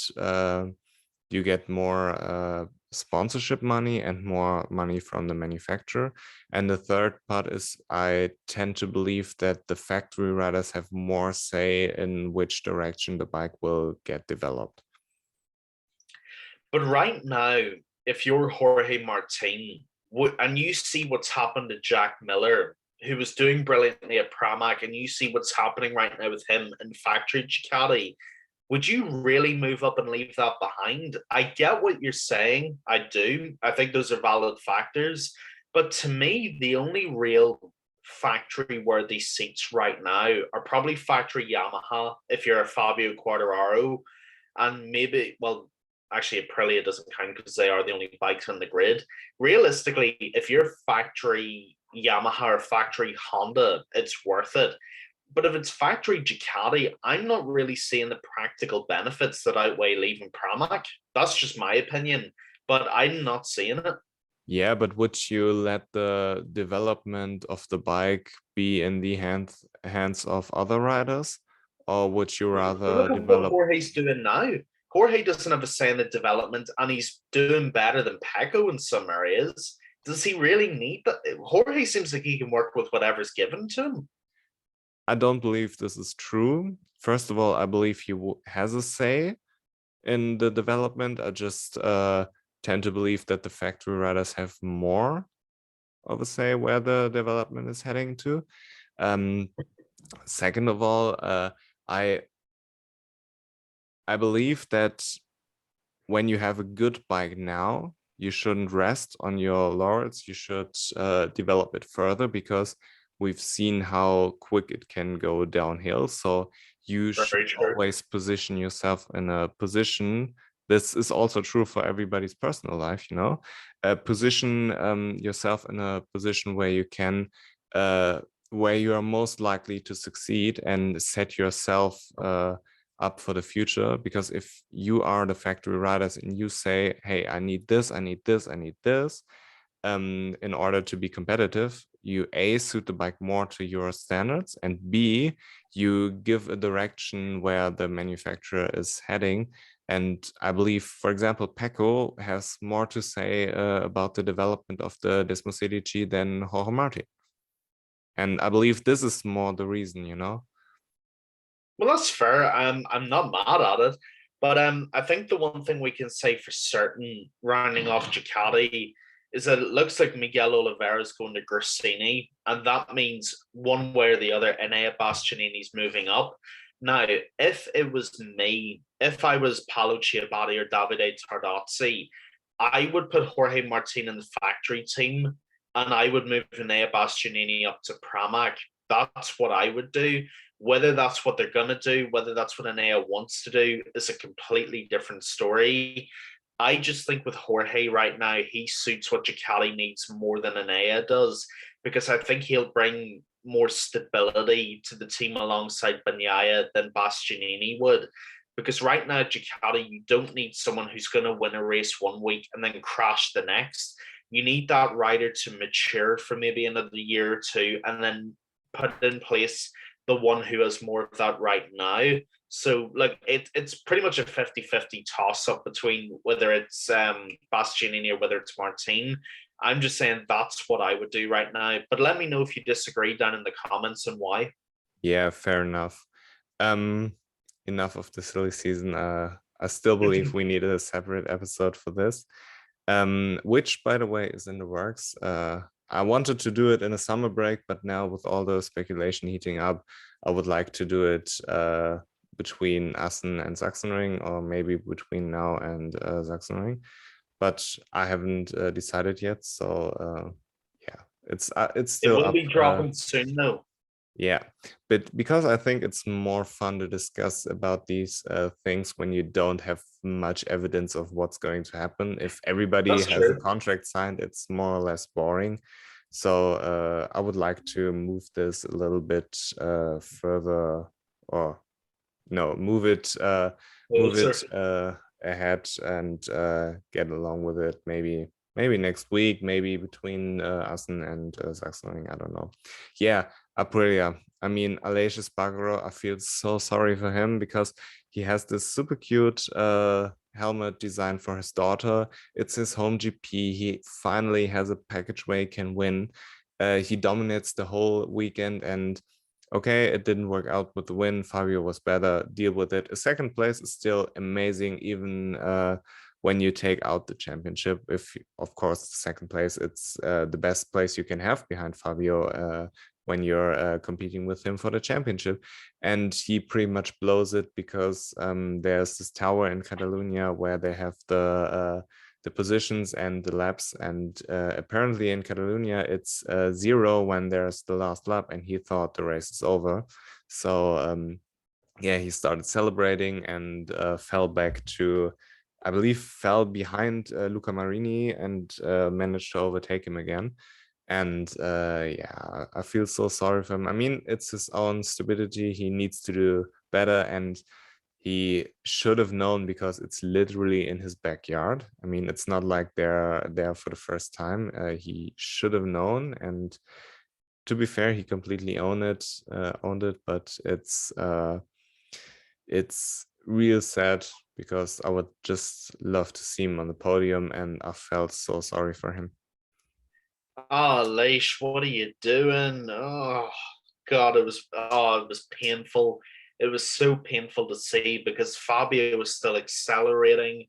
you get more sponsorship money and more money from the manufacturer. And the third part is I tend to believe that the factory riders have more say in which direction the bike will get developed. But right now, if you're Jorge Martin and you see what's happened to Jack Miller, who was doing brilliantly at Pramac, and you see what's happening right now with him in factory Ducati, would you really move up and leave that behind? I get what you're saying. I do. I think those are valid factors. But to me, the only real factory worthy seats right now are probably factory Yamaha if you're a Fabio Quartararo. And maybe, well, actually, Aprilia doesn't count because they are the only bikes on the grid. Realistically, if you're factory Yamaha or factory Honda, it's worth it. But if it's factory Ducati, I'm not really seeing the practical benefits that outweigh leaving Pramac. That's just my opinion, but I'm not seeing it. Yeah, but would you let the development of the bike be in the hands of other riders? Or would you rather Look at what develop? Jorge's doing now. Jorge doesn't have a say in the development, and he's doing better than Pecco in some areas. Does he really need that? Jorge seems like he can work with whatever's given to him. I don't believe this is true. First of all, I believe he has a say in the development. I just tend to believe that the factory riders have more of a say where the development is heading to. Second of all, I believe that when you have a good bike now, you shouldn't rest on your laurels. You should develop it further, because we've seen how quick it can go downhill. So you should always position yourself in a position. This is also true for everybody's personal life, you know. Position yourself in a position where you can, where you are most likely to succeed, and set yourself up for the future. Because if you are the factory riders and you say, hey, I need this, I need this, I need this, in order to be competitive, you A, suit the bike more to your standards, and B, you give a direction where the manufacturer is heading. And I believe, for example, Pecco has more to say about the development of the Desmosedi G than Jorge Martin. And I believe this is more the reason, you know? Well, that's fair. I'm not mad at it, but I think the one thing we can say for certain, rounding off Ducati, is that it looks like Miguel Oliveira is going to Gresini, and that means one way or the other, Enea Bastianini's moving up. Now, if it was me, if I was Paolo Ciabatti or Davide Tardozzi, I would put Jorge Martin in the factory team, and I would move Enea Bastianini up to Pramac. That's what I would do. Whether that's what they're going to do, whether that's what Enea wants to do, is a completely different story. I just think with Jorge right now, he suits what Ducati needs more than Enea does, because I think he'll bring more stability to the team alongside Bagnaia than Bastianini would. Because right now, Ducati, you don't need someone who's going to win a race one week and then crash the next. You need that rider to mature for maybe another year or two and then put in place the one who has more of that right now. So like it's pretty much a 50-50 toss-up between whether it's Bastianini or whether it's Martin. I'm just saying that's what I would do right now. But let me know if you disagree down in the comments and why. Yeah, fair enough. Enough of the silly season. I still believe we need a separate episode for this. Which, by the way, is in the works. I wanted to do it in a summer break, but now with all the speculation heating up, I would like to do it between Assen and Sachsenring, or maybe between now and Sachsenring. But I haven't decided yet. So yeah, it's still it will up. be dropping soon, though. Yeah, but because I think it's more fun to discuss about these things when you don't have much evidence of what's going to happen. If everybody That's has a true. contract signed, it's more or less boring. So I would like to move this a little bit further, or no, move it ahead and get along with it. Maybe next week, maybe between Assen and Sachsenring. I don't know. Yeah, Aprilia. I mean, Aleix Espargaro, I feel so sorry for him because he has this super cute helmet designed for his daughter. It's his home GP. He finally has a package where he can win. He dominates the whole weekend, and okay, it didn't work out with the win. Fabio was better. Deal with it. A second place is still amazing, even when you take out the championship. If, of course, the second place, it's the best place you can have behind Fabio when you're competing with him for the championship. And he pretty much blows it because there's this tower in Catalunya where they have the positions and the laps, and apparently in Catalunya it's 0 when there's the last lap, and he thought the race is over. So yeah, he started celebrating and fell back to, I believe, fell behind Luca Marini and managed to overtake him again. And yeah, I feel so sorry for him. I mean, it's his own stupidity. He needs to do better, and he should have known because it's literally in his backyard. I mean, it's not like they're there for the first time. He should have known, and to be fair, he completely owned it. But it's real sad because I would just love to see him on the podium, and I felt so sorry for him. Oh, Leish, what are you doing? Oh God, it was painful. It was so painful to see because Fabio was still accelerating,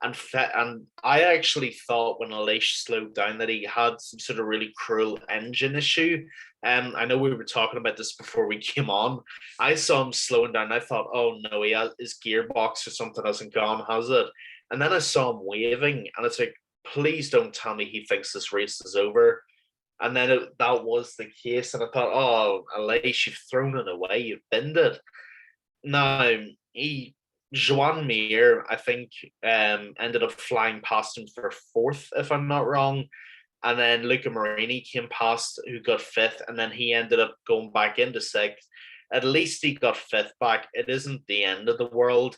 and I actually thought when Leish slowed down that he had some sort of really cruel engine issue. I know we were talking about this before we came on. I saw him slowing down. I thought, oh no, his gearbox or something hasn't gone, has it? And then I saw him waving, and it's like, please don't tell me he thinks this race is over. And then that was the case. And I thought, oh, Aleix, you've thrown it away. You've binned it. Now, Joan Mir, I think, ended up flying past him for fourth, if I'm not wrong. And then Luca Marini came past, who got fifth. And then he ended up going back into sixth. At least he got fifth back. It isn't the end of the world.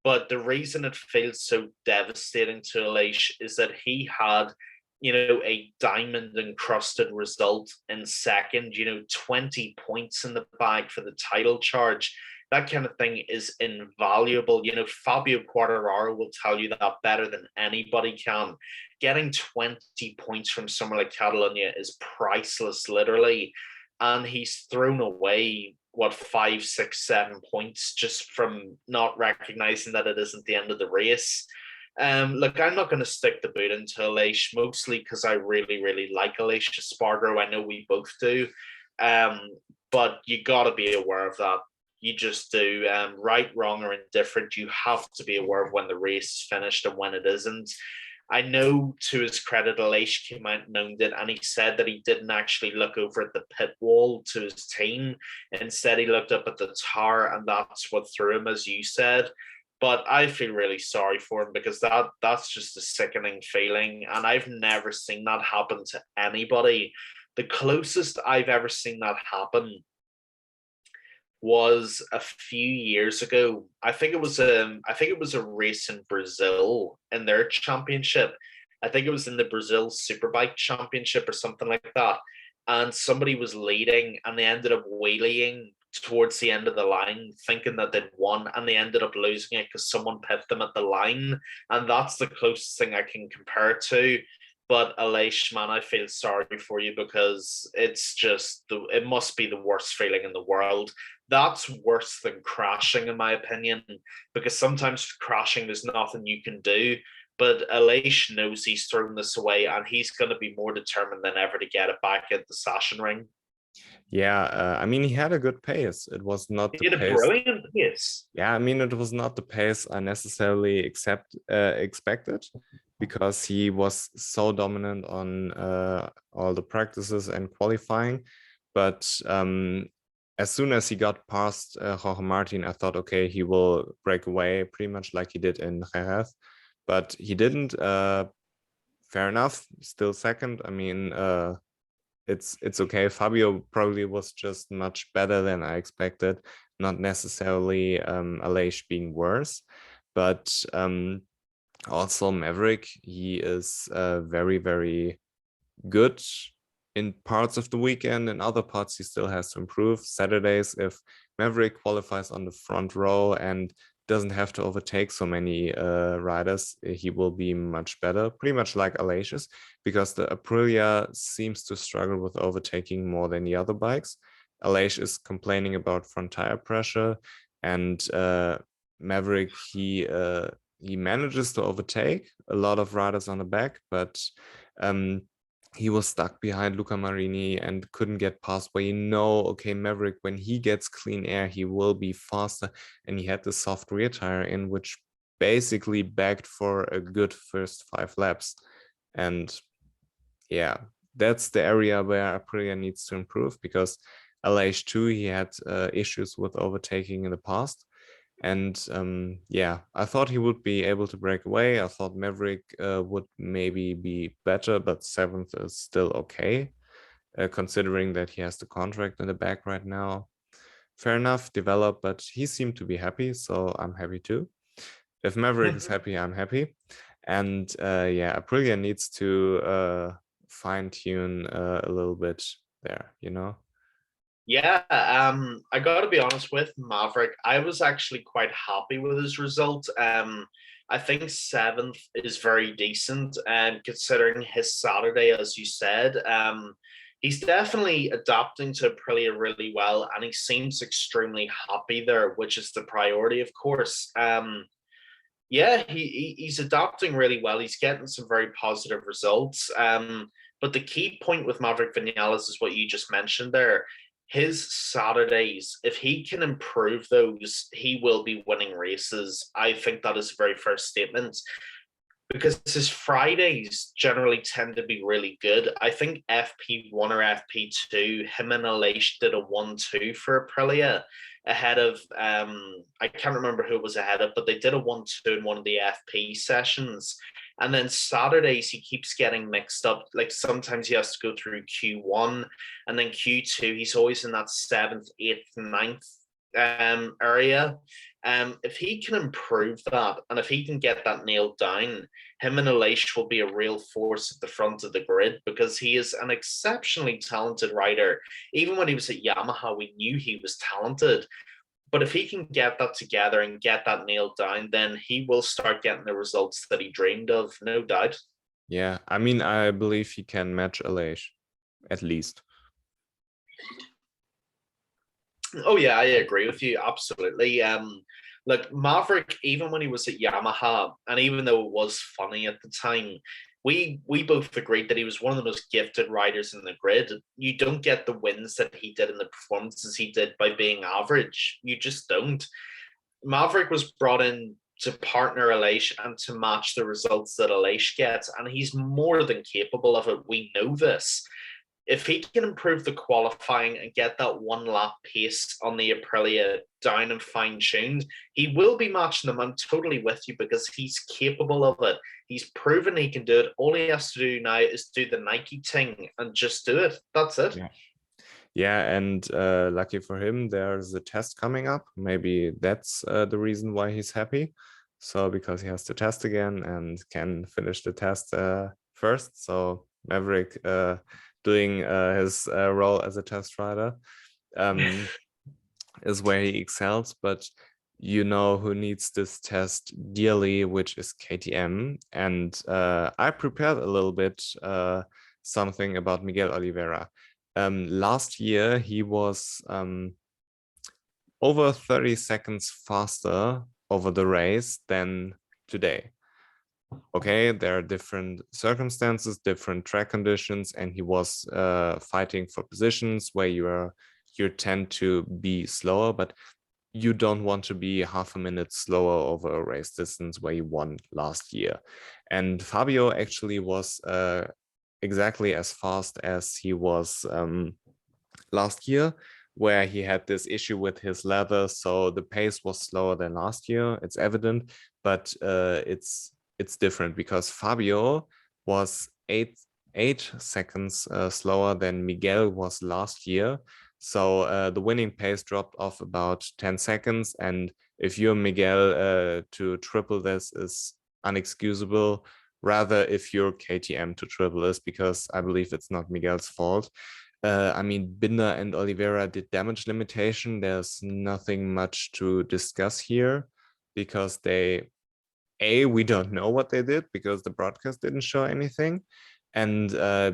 But the reason it feels so devastating to Aleix is that he had, a diamond encrusted result in second, 20 points in the bag for the title charge. That kind of thing is invaluable. Fabio Quartararo will tell you that better than anybody can. Getting 20 points from somewhere like Catalunya is priceless, literally. And he's thrown away 5, 6, 7 points just from not recognizing that it isn't the end of the race. Look, I'm not going to stick the boot into Aleix, mostly because I really, really like Aleix Espargaro. I know we both do. But you got to be aware of that. You just do. Right, wrong, or indifferent, you have to be aware of when the race is finished and when it isn't. I know, to his credit, Aleix came out and owned it, and he said that he didn't actually look over at the pit wall to his team. Instead, he looked up at the tower, and that's what threw him, as you said. But I feel really sorry for him because that's just a sickening feeling, and I've never seen that happen to anybody. The closest I've ever seen that happen was a few years ago. I think it was a race in Brazil in their championship. I think it was in the Brazil Superbike Championship or something like that. and somebody was leading and they ended up wheeling towards the end of the line thinking that they'd won, and they ended up losing it because someone pipped them at the line. And that's the closest thing I can compare it to. But Aleix, man, I feel sorry for you, because it's just it must be the worst feeling in the world. That's worse than crashing, in my opinion, because sometimes crashing, there's nothing you can do. But Aleix knows he's thrown this away, and he's going to be more determined than ever to get it back at the Sashin ring. Yeah, I mean, he had a good pace. It was not He the did a pace. brilliant pace. Yeah, I mean, it was not the pace I necessarily expected, because he was so dominant on all the practices and qualifying. But as soon as he got past Jorge Martin, I thought, okay, he will break away pretty much like he did in Jerez. But he didn't. Fair enough, still second. I mean, it's okay. Fabio probably was just much better than I expected, not necessarily Aleix being worse, but also Maverick, he is very, very good in parts of the weekend. In other parts, he still has to improve. Saturdays, if Maverick qualifies on the front row and doesn't have to overtake so many riders, he will be much better, pretty much like Aleix, because the Aprilia seems to struggle with overtaking more than the other bikes. Aleix is complaining about front tire pressure, and Maverick, he manages to overtake a lot of riders on the back, but he was stuck behind Luca Marini and couldn't get past where okay, Maverick, when he gets clean air, he will be faster. And he had the soft rear tire in, which basically begged for a good first 5 laps. And yeah, that's the area where Aprilia needs to improve, because LH2, he had issues with overtaking in the past. And yeah, I thought he would be able to break away. I thought Maverick would maybe be better, but 7th is still okay, considering that he has the contract in the back right now. Fair enough, develop, but he seemed to be happy, so I'm happy too. If Maverick is happy, I'm happy. And yeah, Aprilia needs to fine-tune a little bit there, you know? Yeah, I got to be honest with Maverick. I was actually quite happy with his result. I think 7th is very decent, and considering his Saturday, as you said, he's definitely adapting to Aprilia really well, and he seems extremely happy there, which is the priority, of course. Yeah, he's adapting really well. He's getting some very positive results. But the key point with Maverick Vinales is what you just mentioned there. His Saturdays, if he can improve those, he will be winning races. I think that is a very fair statement, because his Fridays generally tend to be really good. I think FP1 or FP2, him and Aleix did a 1-2 for Aprilia ahead of, I can't remember who it was ahead of, but they did a 1-2 in one of the FP sessions. And then Saturdays, he keeps getting mixed up. Like sometimes he has to go through Q1 and then Q2. He's always in that 7th, 8th, 9th area. If he can improve that, and if he can get that nailed down, him and Aleix will be a real force at the front of the grid, because he is an exceptionally talented rider. Even when he was at Yamaha, we knew he was talented. But if he can get that together and get that nailed down, then he will start getting the results that he dreamed of, no doubt. Yeah, I mean, I believe he can match Aleix, at least. Oh yeah, I agree with you absolutely. Like Maverick, even when he was at Yamaha, and even though it was funny at the time, we both agreed that he was one of the most gifted riders in the grid. You don't get the wins that he did and the performances he did by being average. You just don't. Maverick was brought in to partner Aleix and to match the results that Aleix gets, and he's more than capable of it. We know this. If he can improve the qualifying and get that 1 lap pace on the Aprilia down and fine-tuned, he will be matching them. I'm totally with you, because he's capable of it. He's proven he can do it. All he has to do now is do the Nike thing and just do it. That's it. Yeah, and lucky for him, there's a test coming up. Maybe that's the reason why he's happy. So because he has to test again and can finish the test first. So Maverick doing his role as a test rider, is where he excels. But you know who needs this test dearly, which is KTM. And I prepared a little bit something about Miguel Oliveira. Last year, he was over 30 seconds faster over the race than today. Okay, there are different circumstances, different track conditions, and he was fighting for positions where you tend to be slower, but you don't want to be half a minute slower over a race distance where you won last year. And Fabio actually was exactly as fast as he was last year, where he had this issue with his leather, so the pace was slower than last year. It's evident, but it's different because Fabio was eight seconds slower than Miguel was last year. So the winning pace dropped off about 10 seconds. And if you're Miguel, to triple this is unexcusable. Rather, if you're KTM, to triple this, because I believe it's not Miguel's fault. I mean, Binder and Oliveira did damage limitation. There's nothing much to discuss here because we don't know what they did because the broadcast didn't show anything. And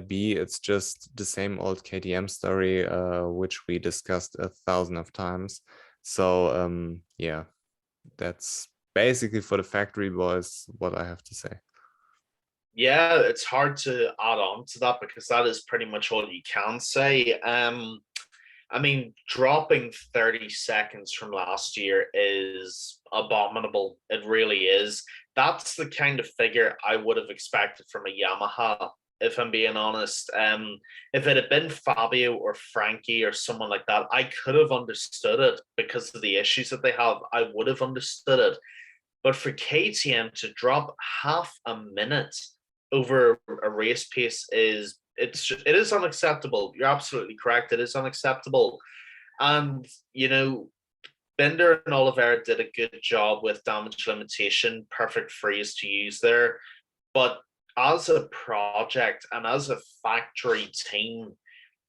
B, it's just the same old KTM story, which we discussed 1,000 of times. So yeah, that's basically for the factory boys what I have to say. Yeah, it's hard to add on to that because that is pretty much all you can say. I mean, dropping 30 seconds from last year is abominable. It really is. That's the kind of figure I would have expected from a Yamaha, if I'm being honest. If it had been Fabio or Frankie or someone like that, I could have understood it because of the issues that they have. I would have understood it. But for KTM to drop half a minute over a race pace it is unacceptable. You're absolutely correct. It is unacceptable. And Binder and Oliveira did a good job with damage limitation, perfect phrase to use there. But as a project and as a factory team,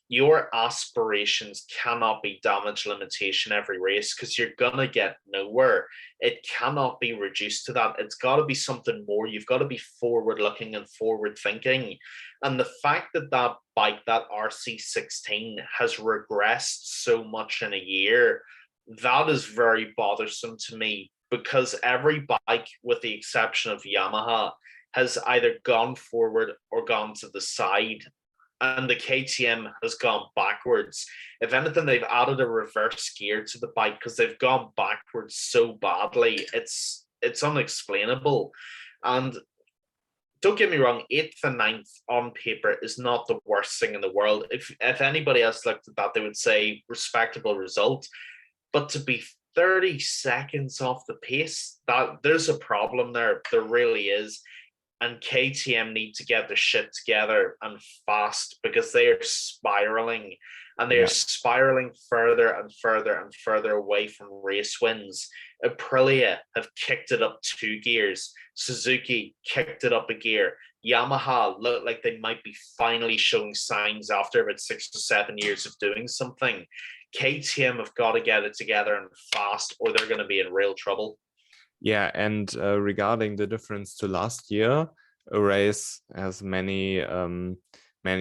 your aspirations cannot be damage limitation every race because you're gonna get nowhere. It cannot be reduced to that. It's got to be something more. You've got to be forward looking and forward thinking. And the fact that that bike, that RC16, has regressed so much in a year, that is very bothersome to me because every bike, with the exception of Yamaha, has either gone forward or gone to the side, and the KTM has gone backwards. If anything, they've added a reverse gear to the bike because they've gone backwards so badly. It's unexplainable. And don't get me wrong, 8th and 9th on paper is not the worst thing in the world. If anybody else looked at that, they would say respectable result. But to be 30 seconds off the pace, that there's a problem there. There really is. And KTM need to get their shit together and fast because they are spiraling, and they are spiraling further and further and further away from race wins. Aprilia have kicked it up 2 gears. Suzuki kicked it up a gear. Yamaha look like they might be finally showing signs after about 6 to 7 years of doing something. KTM have got to get it together and fast, or they're going to be in real trouble. Yeah, and regarding the difference to last year, a race has many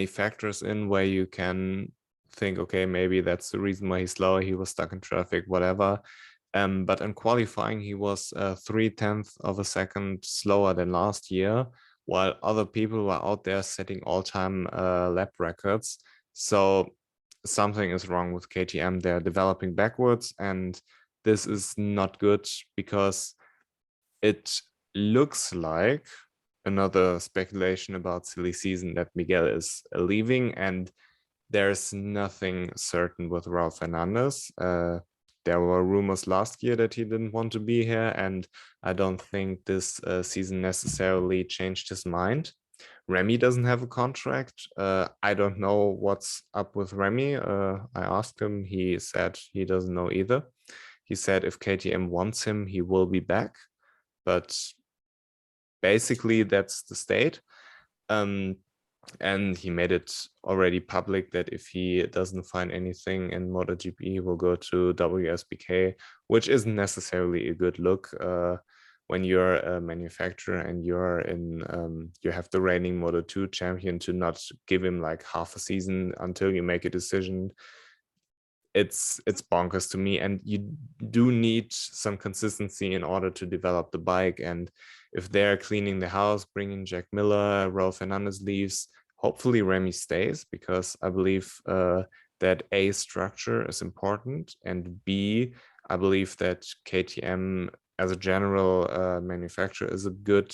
factors in where you can think, okay, maybe that's the reason why he's slower. He was stuck in traffic, whatever. But in qualifying, he was 0.3 of a second slower than last year, while other people were out there setting all-time lap records. So something is wrong with KTM. They're developing backwards, and this is not good because it looks like, another speculation about silly season, that Miguel is leaving, and there's nothing certain with Raul Fernandez. There were rumors last year that he didn't want to be here, and I don't think this season necessarily changed his mind. Remy doesn't have a contract. I don't know what's up with Remy. I asked him. He said he doesn't know either. He said if KTM wants him, he will be back. But basically, that's the state. And he made it already public that if he doesn't find anything in MotoGP, he will go to WSBK, which isn't necessarily a good look when you're a manufacturer and you're in you have the reigning Moto2 champion, to not give him like half a season until you make a decision. It's bonkers to me, and you do need some consistency in order to develop the bike. And if they're cleaning the house, bringing Jack Miller, Raul Fernandez leaves, hopefully Remy stays, because I believe that A, structure is important, and B, I believe that KTM as a general manufacturer is a good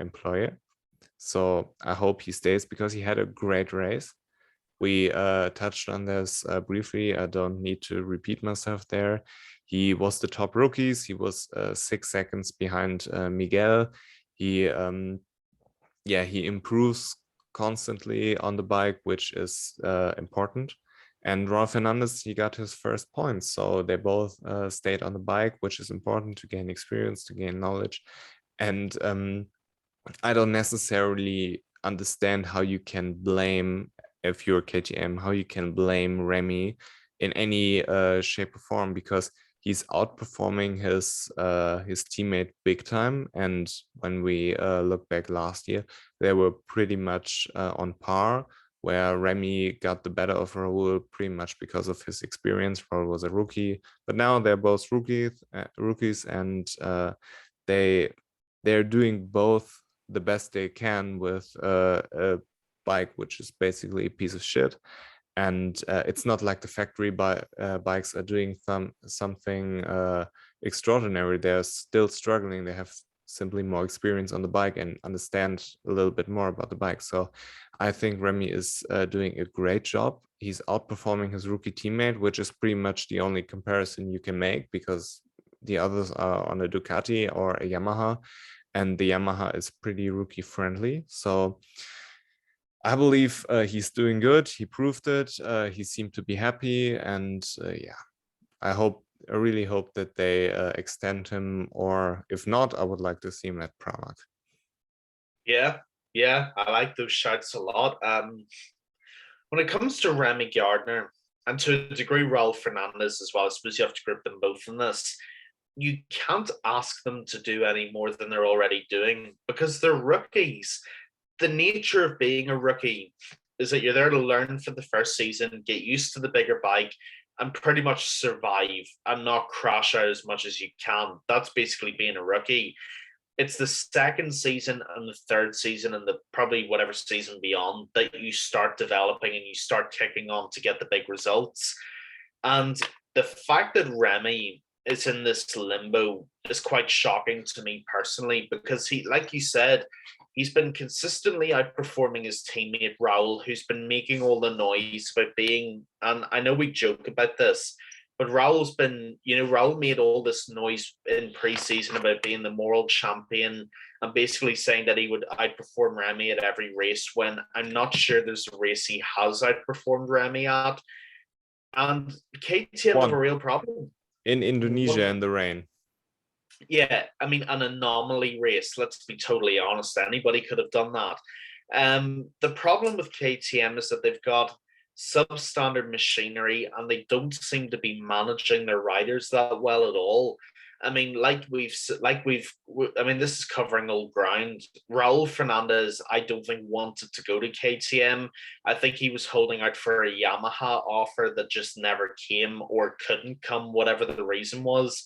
employer. So I hope he stays, because he had a great race. We touched on this briefly. I don't need to repeat myself there. He was the top rookies. He was 6 seconds behind Miguel. He improves constantly on the bike, which is important. And Raul Fernandez, he got his first points. So they both stayed on the bike, which is important to gain experience, to gain knowledge. And I don't necessarily understand how you can blame, if you're KTM, how you can blame Remy in any shape or form, because he's outperforming his teammate big time. And when we look back last year, they were pretty much on par, where Remy got the better of Raul pretty much because of his experience. Raul was a rookie, but now they're both rookies, and they're doing both the best they can with a bike which is basically a piece of shit. And it's not like the factory bikes are doing something extraordinary. They're still struggling. They have simply more experience on the bike and understand a little bit more about the bike. So I think Remy is doing a great job. He's outperforming his rookie teammate, which is pretty much the only comparison you can make, because the others are on a Ducati or a Yamaha, and the Yamaha is pretty rookie friendly. So I believe he's doing good. He proved it. He seemed to be happy, and I really hope that they extend him, or if not, I would like to see him at Pramac. Yeah, I like those shouts a lot. When it comes to Remy Gardner, and to a degree Raul Fernandez as well, I suppose you have to group them both in this. You can't ask them to do any more than they're already doing, because they're rookies. The nature of being a rookie is that you're there to learn for the first season, get used to the bigger bike, and pretty much survive and not crash out as much as you can. That's basically being a rookie. It's the second season and the third season and the probably whatever season beyond that you start developing and you start kicking on to get the big results. And the fact that Remy is in this limbo is quite shocking to me personally, because he, like you said, he's been consistently outperforming his teammate Raul, who's been making all the noise about being, and I know we joke about this, but Raul's been, Raul made all this noise in preseason about being the moral champion and basically saying that he would outperform Remy at every race, when I'm not sure there's a race he has outperformed Remy at. And KTM have a real problem. In Indonesia in the rain. Yeah, I mean, an anomaly race, let's be totally honest. Anybody could have done that. The problem with KTM is that they've got substandard machinery and they don't seem to be managing their riders that well at all. I mean, this is covering old ground. Raul Fernandez, I don't think wanted to go to KTM. I think he was holding out for a Yamaha offer that just never came or couldn't come, whatever the reason was.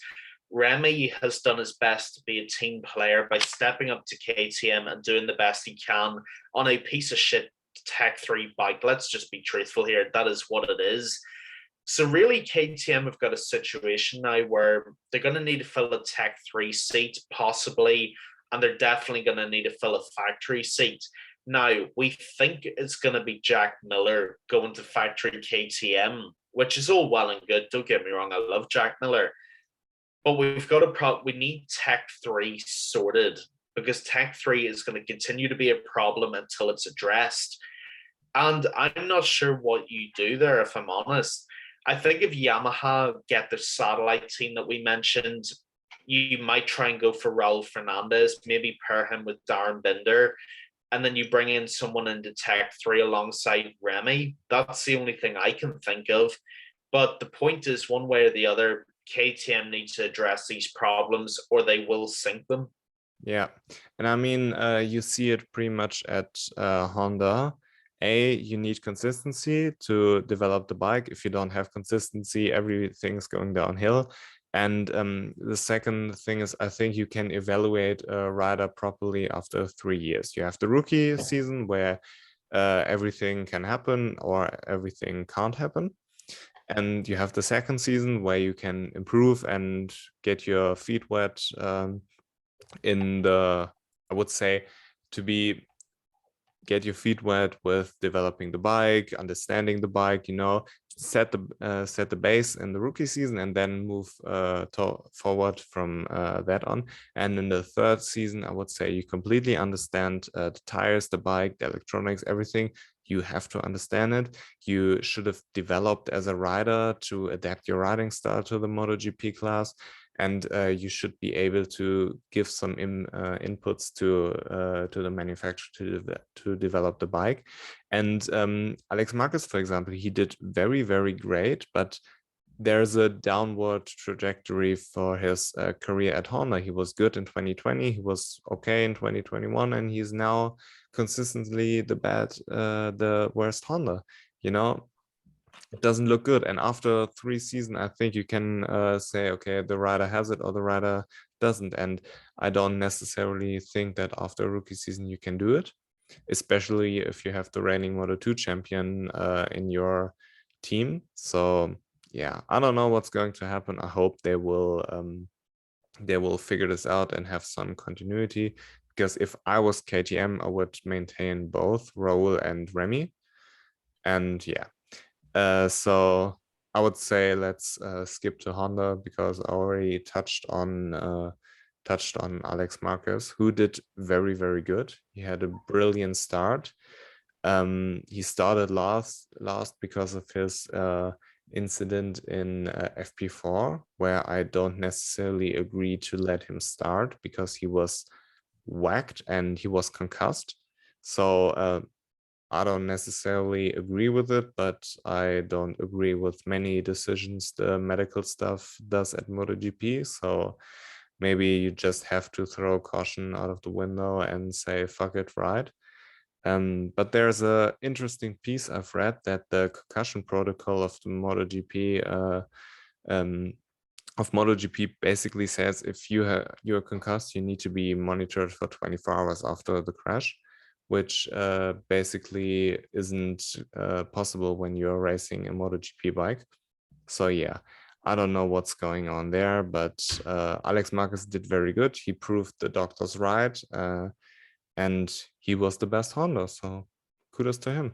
Remy has done his best to be a team player by stepping up to KTM and doing the best he can on a piece of shit Tech 3 bike. Let's just be truthful here. That is what it is. So really, KTM have got a situation now where they're going to need to fill a Tech 3 seat, possibly, and they're definitely going to need to fill a factory seat. Now, we think it's going to be Jack Miller going to factory KTM, which is all well and good. Don't get me wrong, I love Jack Miller. But we've got we need Tech 3 sorted, because Tech 3 is going to continue to be a problem until it's addressed. And I'm not sure what you do there, if I'm honest. I think if Yamaha get the satellite team that we mentioned, you might try and go for Raul Fernandez, maybe pair him with Darren Binder. and then you bring in someone into Tech 3 alongside Remy. That's the only thing I can think of. But the point is, one way or the other, KTM needs to address these problems or they will sink them. Yeah, and I mean, you see it pretty much at Honda. You need consistency to develop the bike. If you don't have consistency, everything's going downhill. And the second thing is, I think you can evaluate a rider properly after 3 years. You have the rookie season where everything can happen or everything can't happen. And you have the second season where you can improve and get your feet wet in the, I would say, get your feet wet with developing the bike, understanding the bike, set the base in the rookie season and then move forward from that on. And in the third season, I would say you completely understand the tires, the bike, the electronics, everything. You have to understand it. You should have developed as a rider to adapt your riding style to the MotoGP class. And you should be able to give some inputs to the manufacturer to develop the bike. And Alex Marquez, for example, he did very, very great, but there's a downward trajectory for his career at Honda. He was good in 2020, he was okay in 2021, and he's now consistently the worst Honda. It doesn't look good. And after 3 seasons, I think you can say, okay, the rider has it or the rider doesn't. And I don't necessarily think that after a rookie season you can do it, especially if you have the reigning Moto2 champion in your team. So yeah, I don't know what's going to happen. I hope they will figure this out and have some continuity. Because if I was KTM, I would maintain both Raul and Remy. And yeah. So I would say let's skip to Honda because I already touched on Alex Marquez, who did very, very good. He had a brilliant start. He started last because of his incident in FP4, where I don't necessarily agree to let him start because he was whacked and he was concussed. So I don't necessarily agree with it, but I don't agree with many decisions the medical staff does at MotoGP. So maybe you just have to throw caution out of the window and say, fuck it, right? But there's a interesting piece I've read that the concussion protocol of the MotoGP basically says if you're concussed, you need to be monitored for 24 hours after the crash, which basically isn't possible when you're racing a MotoGP bike. So yeah, I don't know what's going on there, but Alex Marquez did very good. He proved the doctors right, and he was the best Honda. So kudos to him.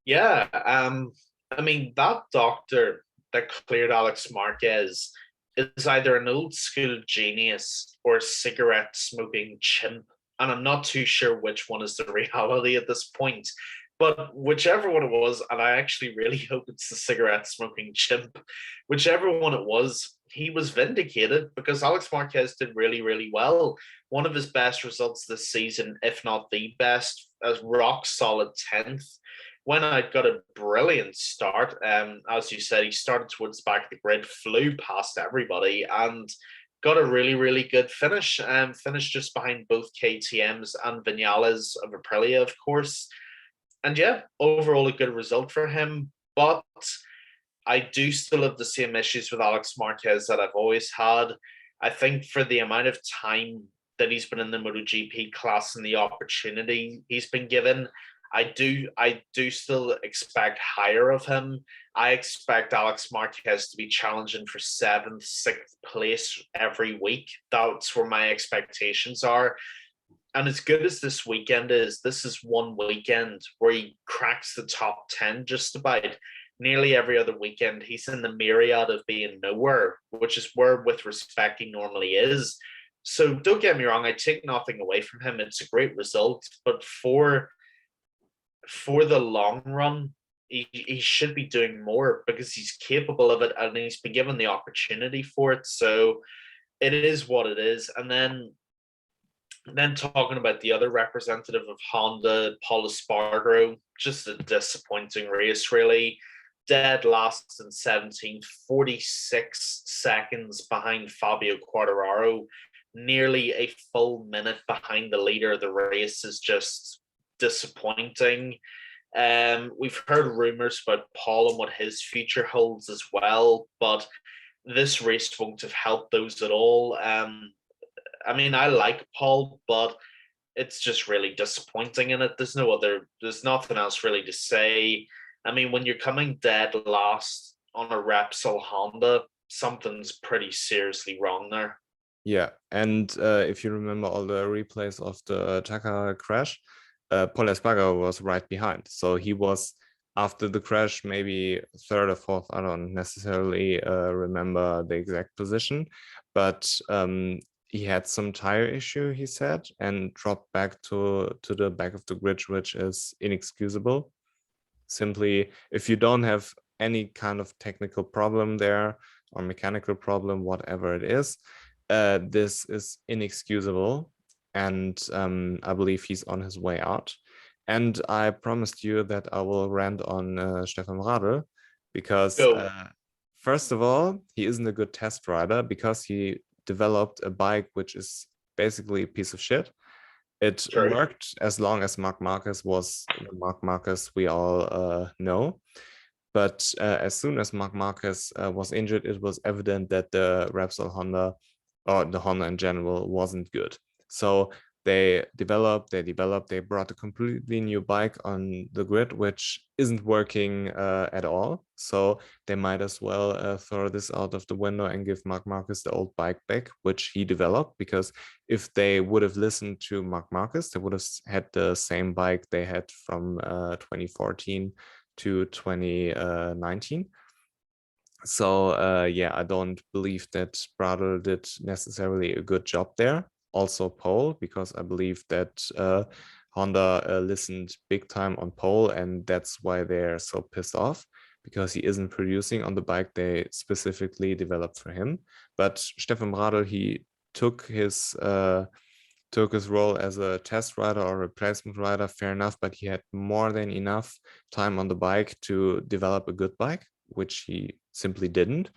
Yeah, I mean, that doctor that cleared Alex Marquez is either an old school genius or a cigarette smoking chimp. And I'm not too sure which one is the reality at this point. But whichever one it was, and I actually really hope it's the cigarette smoking chimp, whichever one it was, he was vindicated because Alex Marquez did really, really well. One of his best results this season, if not the best, as rock solid 10th. When I got a brilliant start, as you said, he started towards the back of the grid, flew past everybody, and got a really, really good finish. Finished just behind both KTMs and Vinales of Aprilia, of course. And yeah, overall a good result for him. But I do still have the same issues with Alex Marquez that I've always had. I think for the amount of time that he's been in the MotoGP class and the opportunity he's been given, I do still expect higher of him. I expect Alex Marquez to be challenging for 7th, 6th place every week. That's where my expectations are. And as good as this weekend is, this is one weekend where he cracks the top 10 just about. Nearly every other weekend, he's in the myriad of being nowhere, which is where, with respect, he normally is. So don't get me wrong, I take nothing away from him. It's a great result. But for the long run, he should be doing more because he's capable of it and he's been given the opportunity for it. So it is what it is. And then Then talking about the other representative of Honda, Paul Espargaro, just a disappointing race, really. Dead last in 17th, 46 seconds behind Fabio Quartararo. Nearly a full minute behind the leader of the race is just disappointing. We've heard rumors about Paul and what his future holds as well, but this race won't have helped those at all. I mean, I like Paul, but it's just really disappointing in it. There's nothing else really to say. I mean, when you're coming dead last on a Repsol Honda, something's pretty seriously wrong there. Yeah, and if you remember all the replays of the Taka crash, Paul Espargaro was right behind. So he was, after the crash, maybe third or fourth. I don't necessarily remember the exact position, but he had some tire issue, he said, and dropped back to the back of the grid, which is inexcusable. Simply, if you don't have any kind of technical problem there or mechanical problem, whatever it is, this is inexcusable. And I believe he's on his way out. And I promised you that I will rant on Stefan Bradl, because first of all, he isn't a good test rider because he developed a bike which is basically a piece of shit. It worked as long as Marc Marquez was the Marc Marquez we all know. But as soon as Marc Marquez was injured, it was evident that the Repsol Honda, or the Honda in general, wasn't good. So they brought a completely new bike on the grid, which isn't working at all. So they might as well throw this out of the window and give Marc Marquez the old bike back, which he developed. Because if they would have listened to Marc Marquez, they would have had the same bike they had from 2014 to 2019. So yeah, I don't believe that Bradl did necessarily a good job there. Also Pole, because I believe that Honda listened big time on Pole, and that's why they're so pissed off, because he isn't producing on the bike they specifically developed for him. But Stefan Bradl, he took his role as a test rider or replacement rider, fair enough, but he had more than enough time on the bike to develop a good bike, which he simply didn't.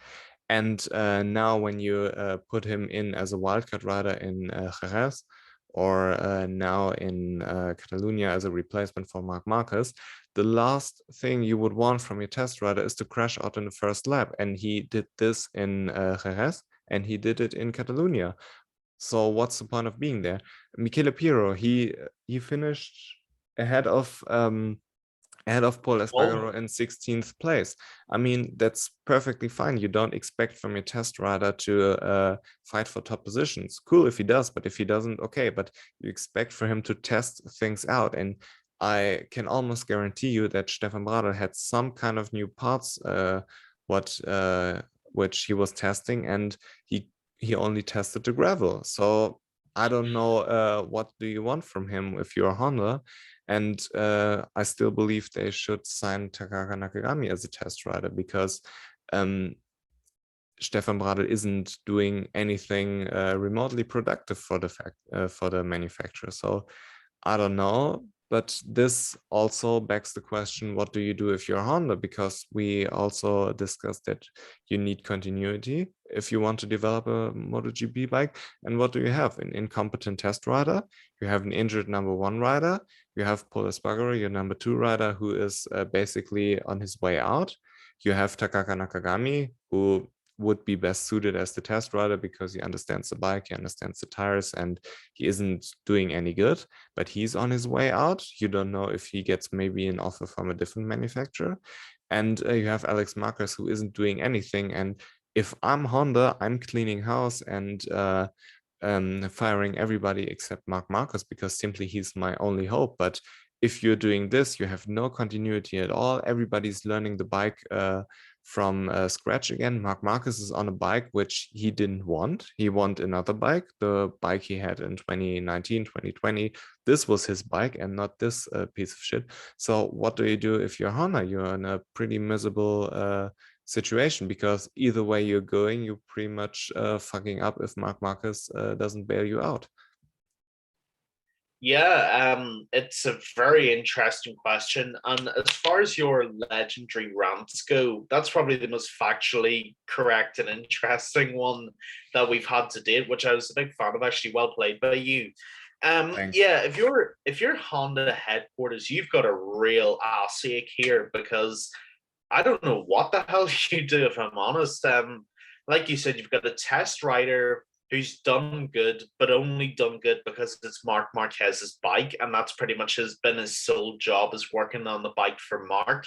And now when you put him in as a wildcard rider in Jerez, or now in Catalunya as a replacement for Marc Marquez, the last thing you would want from your test rider is to crash out in the first lap. And he did this in Jerez, and he did it in Catalunya. So what's the point of being there? Michele Pirro, he finished ahead of Paul Espargaro in 16th place. I mean, that's perfectly fine. You don't expect from your test rider to fight for top positions. Cool if he does, but if he doesn't, okay. But you expect for him to test things out. And I can almost guarantee you that Stefan Bradl had some kind of new parts, which he was testing, and he only tested the gravel. So I don't know what do you want from him if you're Honda. And I still believe they should sign Takaki Nakagami as a test rider, because Stefan Bradl isn't doing anything remotely productive for the manufacturer. So I don't know. But this also begs the question, what do you do if you're Honda? Because we also discussed that you need continuity if you want to develop a MotoGP bike. And what do you have? An incompetent test rider, you have an injured number one rider, you have Paul Espargaro, your number two rider, who is basically on his way out. You have Takaki Nakagami, who would be best suited as the test rider because he understands the bike, he understands the tires, and he isn't doing any good, but he's on his way out. You don't know if he gets maybe an offer from a different manufacturer. And you have Alex Marquez, who isn't doing anything. And if I'm Honda, I'm cleaning house and firing everybody except Marc Marquez, because simply he's my only hope. But if you're doing this, you have no continuity at all. Everybody's learning the bike from scratch again. Marc Marquez is on a bike which he didn't want. He wanted another bike, the bike he had in 2019, 2020. This was his bike and not this piece of shit. So what do you do if you're Honda? You're in a pretty miserable situation, because either way you're going, you're pretty much fucking up if Marc Marquez doesn't bail you out. It's a very interesting question. And as far as your legendary rants go, that's probably the most factually correct and interesting one that we've had to date, which I was a big fan of. Actually, well played by you. Thanks. Yeah, if you're Honda headquarters, you've got a real ass ache here because I don't know what the hell you do, if I'm honest. Like you said, you've got a test rider who's done good, but only done good because it's Marc Marquez's bike, and that's pretty much been his sole job, is working on the bike for Marc.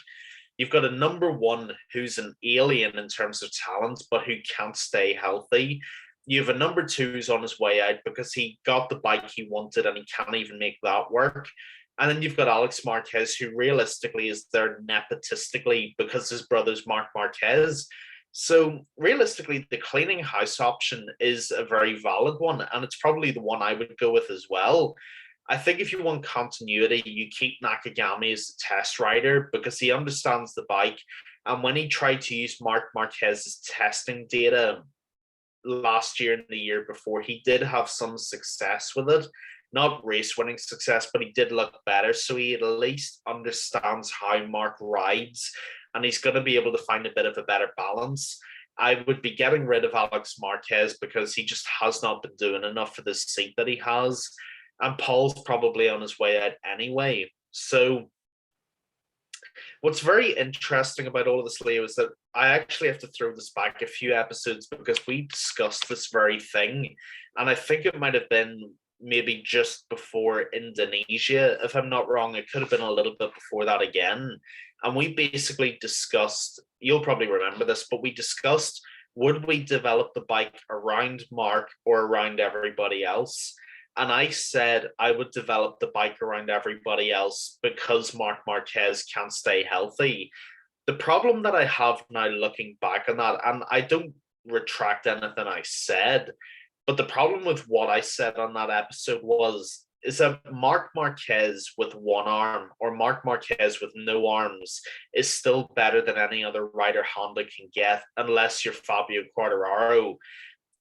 You've got a number one who's an alien in terms of talent, but who can't stay healthy. You have a number two who's on his way out because he got the bike he wanted and he can't even make that work. And then you've got Alex Marquez, who realistically is there nepotistically because his brother's Marc Marquez. So realistically, the cleaning house option is a very valid one, and it's probably the one I would go with as well. I think if you want continuity, you keep Nakagami as the test rider because he understands the bike. And when he tried to use Marc Marquez's testing data last year and the year before, he did have some success with it. Not race winning success, but he did look better. So he at least understands how Marc rides, and he's going to be able to find a bit of a better balance. I would be getting rid of Alex Marquez because he just has not been doing enough for this seat that he has. And Paul's probably on his way out anyway. So what's very interesting about all of this, Leo, is that I actually have to throw this back a few episodes because we discussed this very thing. And I think it might have been maybe just before Indonesia, if I'm not wrong. It could have been a little bit before that again. And we basically discussed, you'll probably remember this, but we discussed, would we develop the bike around Marc or around everybody else? And I said I would develop the bike around everybody else because Marc Marquez can't stay healthy. The problem that I have now looking back on that, and I don't retract anything I said, but the problem with what I said on that episode is that Marc Marquez with one arm or Marc Marquez with no arms is still better than any other rider Honda can get, unless you're Fabio Quartararo.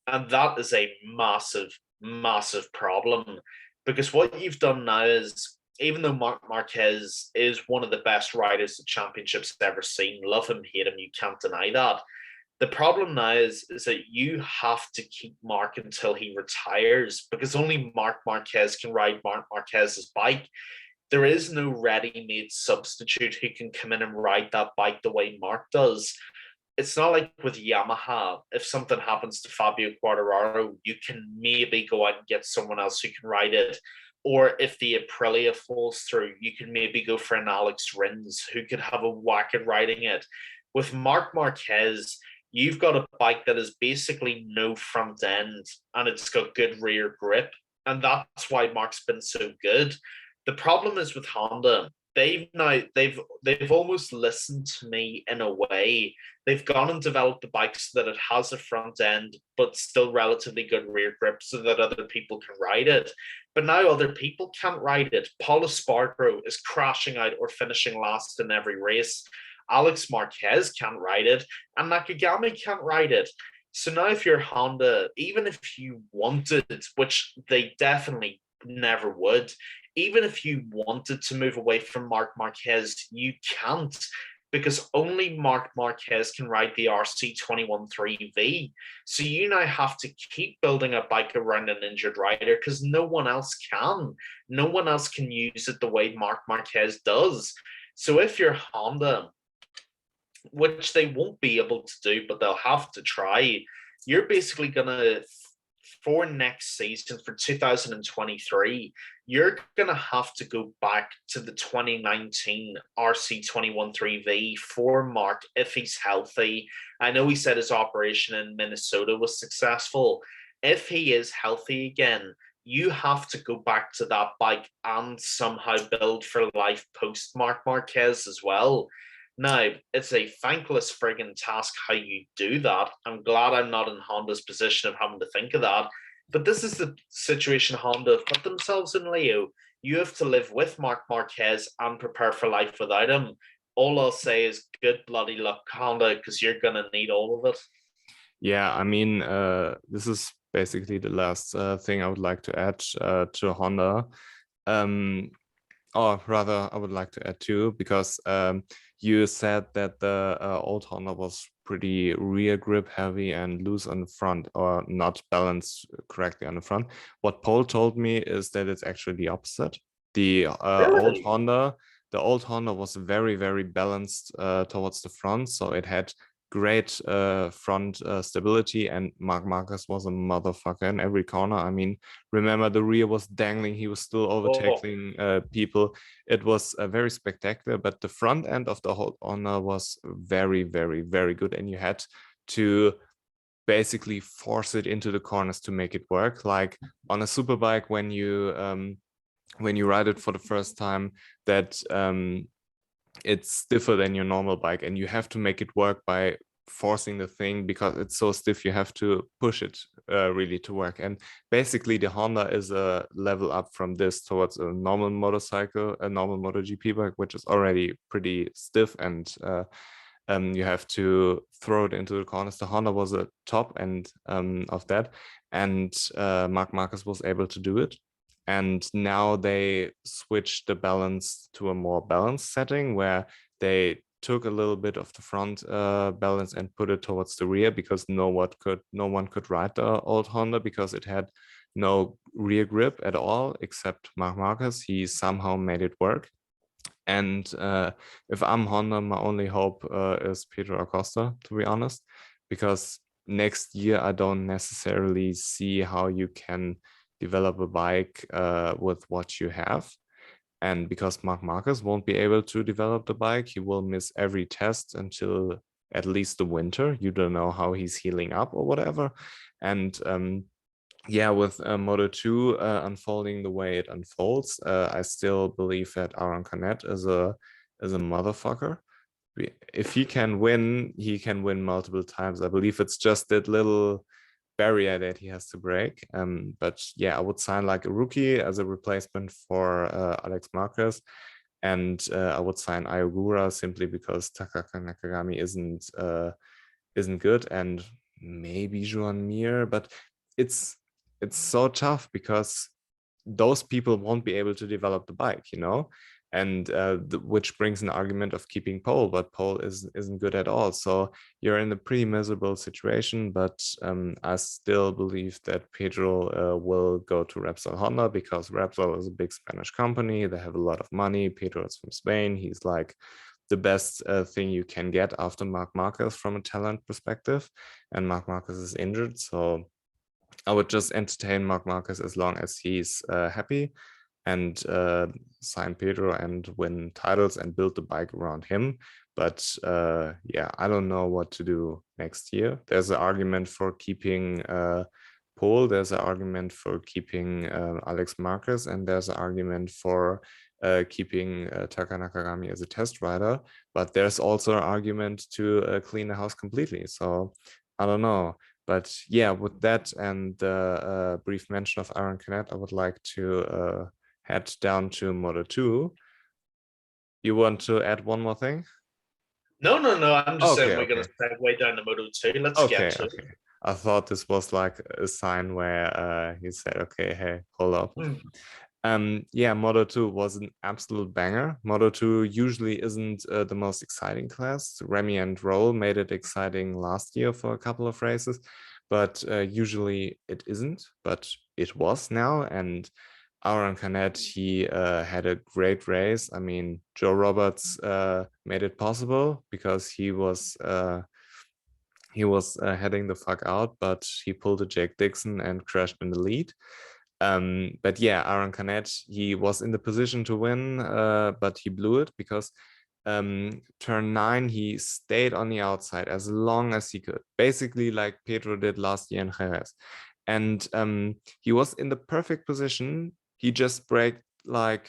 And that is a massive, massive problem because what you've done now is, even though Marc Marquez is one of the best riders the championship's ever seen, love him, hate him, you can't deny that. The problem now is that you have to keep Marc until he retires because only Marc Marquez can ride Marc Marquez's bike. There is no ready-made substitute who can come in and ride that bike the way Marc does. It's not like with Yamaha. If something happens to Fabio Quartararo, you can maybe go out and get someone else who can ride it. Or if the Aprilia falls through, you can maybe go for an Alex Renz who could have a whack at riding it. With Marc Marquez, you've got a bike that is basically no front end and it's got good rear grip. And that's why Marc's been so good. The problem is with Honda, they've almost listened to me in a way. They've gone and developed the bike so that it has a front end, but still relatively good rear grip so that other people can ride it. But now other people can't ride it. Paul Espargaro is crashing out or finishing last in every race. Alex Marquez can't ride it, and Nakagami can't ride it. So now if you're Honda, even if you wanted, which they definitely never would, even if you wanted to move away from Marc Marquez, you can't, because only Marc Marquez can ride the RC213V. So you now have to keep building a bike around an injured rider because no one else can. No one else can use it the way Marc Marquez does. So if you're Honda, which they won't be able to do, but they'll have to try, you're basically going to, for next season, for 2023, you're going to have to go back to the 2019 RC213V for Marc if he's healthy. I know he said his operation in Minnesota was successful. If he is healthy again, you have to go back to that bike and somehow build for life post Marc Marquez as well. Now, it's a thankless friggin' task how you do that. I'm glad I'm not in Honda's position of having to think of that. But this is the situation Honda have put themselves in, Leo. You have to live with Marc Marquez and prepare for life without him. All I'll say is good bloody luck, Honda, because you're going to need all of it. Yeah, I mean, this is basically the last thing I would like to add to Honda. Or rather, I would like to add too, because you said that the old Honda was pretty rear grip heavy and loose on the front, or not balanced correctly on the front. What Paul told me is that it's actually the opposite. The Really? the old Honda was very, very balanced towards the front, so it had great front stability, and Marc Marquez was a motherfucker in every corner. I mean, remember, the rear was dangling, he was still Oh, overtaking people. It was very spectacular, but the front end of the whole Honda was very, very, very good, and you had to basically force it into the corners to make it work. Like on a superbike, when you ride it for the first time, that it's stiffer than your normal bike, and you have to make it work by forcing the thing, because it's so stiff. You have to push it really to work. And basically the Honda is a level up from this towards a normal motorcycle, a normal MotoGP bike, which is already pretty stiff, and you have to throw it into the corners. The Honda was a top end of that, and Marc Marquez was able to do it. And now they switched the balance to a more balanced setting, where they took a little bit of the front balance and put it towards the rear, because no one could ride the old Honda, because it had no rear grip at all, except Marc Marquez. He somehow made it work. And if I'm Honda, my only hope is Pedro Acosta, to be honest, because next year I don't necessarily see how you can develop a bike with what you have. And because Marc Marquez won't be able to develop the bike, he will miss every test until at least the winter. You don't know how he's healing up or whatever. And yeah, with Moto2 unfolding the way it unfolds, I still believe that Aaron Canet is a motherfucker. If he can win multiple times. I believe it's just that little barrier that he has to break. But yeah, I would sign like a rookie as a replacement for Alex Marquez, and I would sign Ayogura simply because Takaki Nakagami isn't good, and maybe Joan Mir, but it's so tough because those people won't be able to develop the bike, and which brings an argument of keeping Pole, but Pole isn't good at all. So you're in a pretty miserable situation, but I still believe that Pedro will go to Repsol Honda, because Repsol is a big Spanish company. They have a lot of money. Pedro is from Spain. He's like the best thing you can get after Marc Marquez from a talent perspective, and Marc Marquez is injured, so I would just entertain Marc Marquez as long as he's happy, and sign Pedro and win titles and build the bike around him. But yeah, I don't know what to do next year. There's an argument for keeping Paul, there's an argument for keeping Alex Marquez, and there's an argument for keeping Taka Nakagami as a test rider. But there's also an argument to clean the house completely. So I don't know. But yeah, with that and the brief mention of Aaron Canet, I would like to head down to Moto2. You want to add one more thing? no. I'm just saying Okay, we're going okay. to segue down to Moto 2. Let's get Okay, to okay. I thought this was like a sign where he said, okay, hey, hold up. it. Yeah, Moto2 was an absolute banger. Moto2 usually isn't the most exciting class. Remy and Roll made it exciting last year for a couple of races, but usually it isn't, but it was now. And Aaron Canet, he had a great race. I mean, Joe Roberts made it possible because he was heading the fuck out, but he pulled a Jake Dixon and crashed in the lead. But yeah, Aaron Canet, he was in the position to win, but he blew it because turn 9, he stayed on the outside as long as he could, basically like Pedro did last year in Jerez. And he was in the perfect position. He just braked like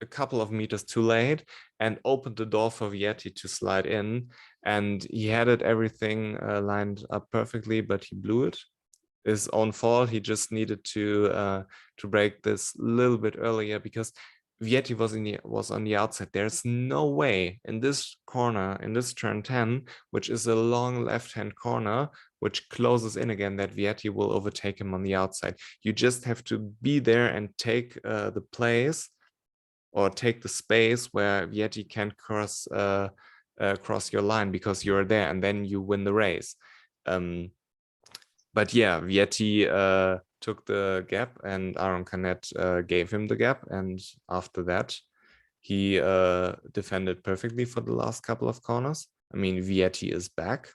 a couple of meters too late and opened the door for Vietti to slide in. And he had everything lined up perfectly, but he blew it. His own fault. He just needed to break this a little bit earlier, because Vietti was on the outside. There's no way in this corner, in this turn 10, which is a long left-hand corner, which closes in again, that Vietti will overtake him on the outside. You just have to be there and take the place or take the space where Vietti can cross your line because you're there, and then you win the race. But yeah, Vietti took the gap, and Aaron Canet gave him the gap, and after that he defended perfectly for the last couple of corners. I mean, Vietti is back.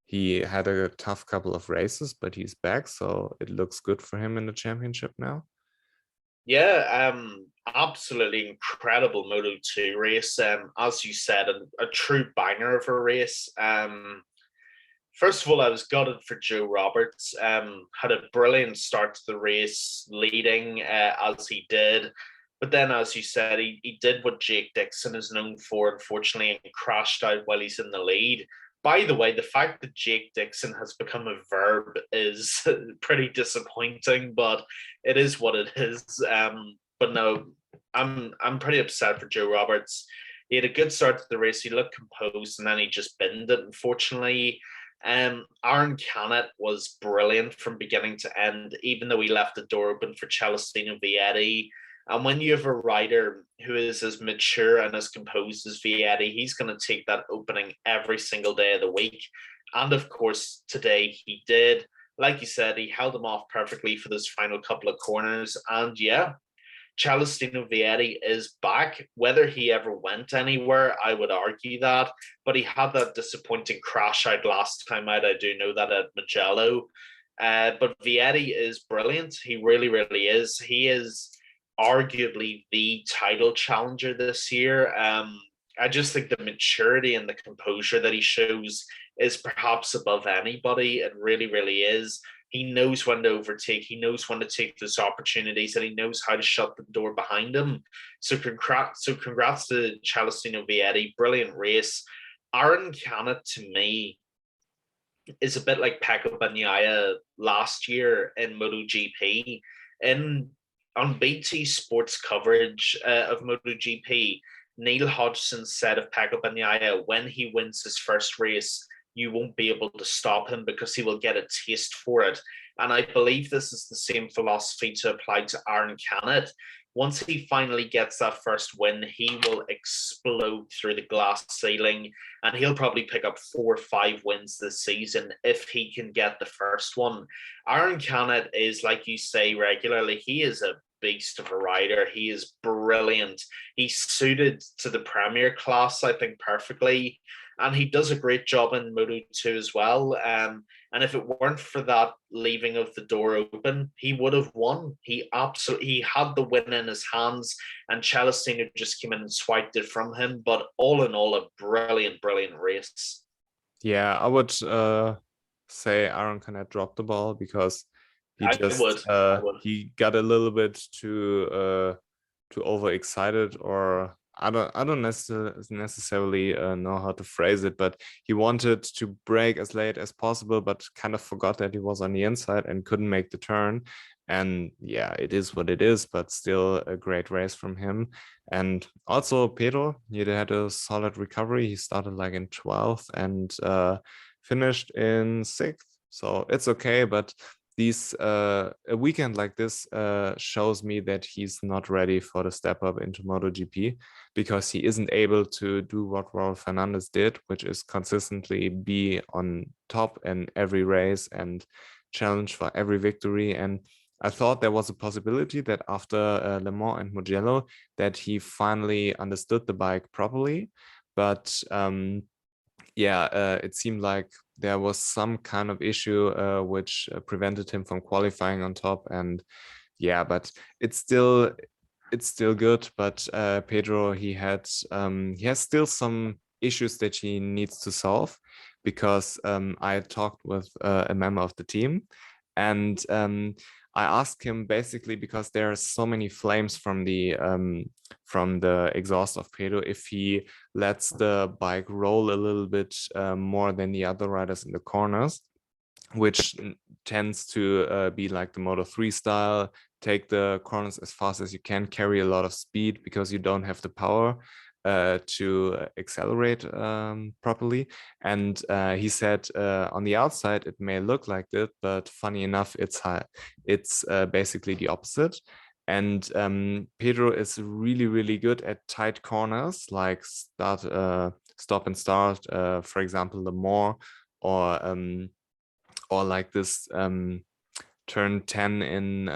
He had a tough couple of races, but he's back, so it looks good for him in the championship now. Yeah, absolutely incredible Moto2 race. As you said, a true banger of a race. First of all, I was gutted for Joe Roberts. Had a brilliant start to the race, leading as he did. But then, as you said, he did what Jake Dixon is known for, unfortunately, and crashed out while he's in the lead. By the way, the fact that Jake Dixon has become a verb is pretty disappointing, but it is what it is. But no, I'm pretty upset for Joe Roberts. He had a good start to the race. He looked composed, and then he just binned it, unfortunately. Aaron Canet was brilliant from beginning to end, even though he left the door open for Celestino Vietti. And when you have a rider who is as mature and as composed as Vietti, he's going to take that opening every single day of the week. And of course, today he did. Like you said, he held him off perfectly for those final couple of corners. And yeah, Celestino Vietti is back. Whether he ever went anywhere, I would argue that. But he had that disappointing crash out last time out. I do know that at Mugello. But Vietti is brilliant. He really, really is. He is arguably the title challenger this year. I just think the maturity and the composure that he shows is perhaps above anybody. It really, really is. He knows when to overtake. He knows when to take those opportunities, and he knows how to shut the door behind him. So congrats to Celestino Vietti. Brilliant race. Aaron Canet, to me, is a bit like Pecco Bagnaia last year in MotoGP. On BT Sports coverage of MotoGP, Neil Hodgson said of Pecco Bagnaia, when he wins his first race, you won't be able to stop him because he will get a taste for it. And I believe this is the same philosophy to apply to Aaron Canet. Once he finally gets that first win, he will explode through the glass ceiling, and he'll probably pick up 4 or 5 wins this season if he can get the first one. Aaron Canet is, like you say regularly, he is a beast of a rider. He is brilliant. He's suited to the Premier class, I think, perfectly. And he does a great job in Moto2 as well. And if it weren't for that leaving of the door open, he would have won. He had the win in his hands, and Celestino just came in and swiped it from him. But all in all, a brilliant, brilliant race. Yeah, I would say Aaron Canet dropped the ball because he he got a little bit too overexcited, or I don't necessarily know how to phrase it, but he wanted to brake as late as possible, but kind of forgot that he was on the inside and couldn't make the turn. And yeah, it is what it is, but still a great race from him. And also Pedro, he had a solid recovery. He started like in 12th and finished in 6th. So it's okay, but a weekend like this shows me that he's not ready for the step up into MotoGP, because he isn't able to do what Raul Fernandez did, which is consistently be on top in every race and challenge for every victory. And I thought there was a possibility that after Le Mans and Mugello that he finally understood the bike properly, but it seemed like there was some kind of issue which prevented him from qualifying on top. And yeah, but it's still good. But Pedro, he has still some issues that he needs to solve, because I talked with a member of the team, and I asked him, basically because there are so many flames from the exhaust of Pedro, if he lets the bike roll a little bit more than the other riders in the corners, which tends to be like the Moto3 style, take the corners as fast as you can, carry a lot of speed because you don't have the power to accelerate properly. And he said on the outside it may look like that, but funny enough, it's basically the opposite. And Pedro is really, really good at tight corners, like stop and start, for example, the more, or like this turn 10 in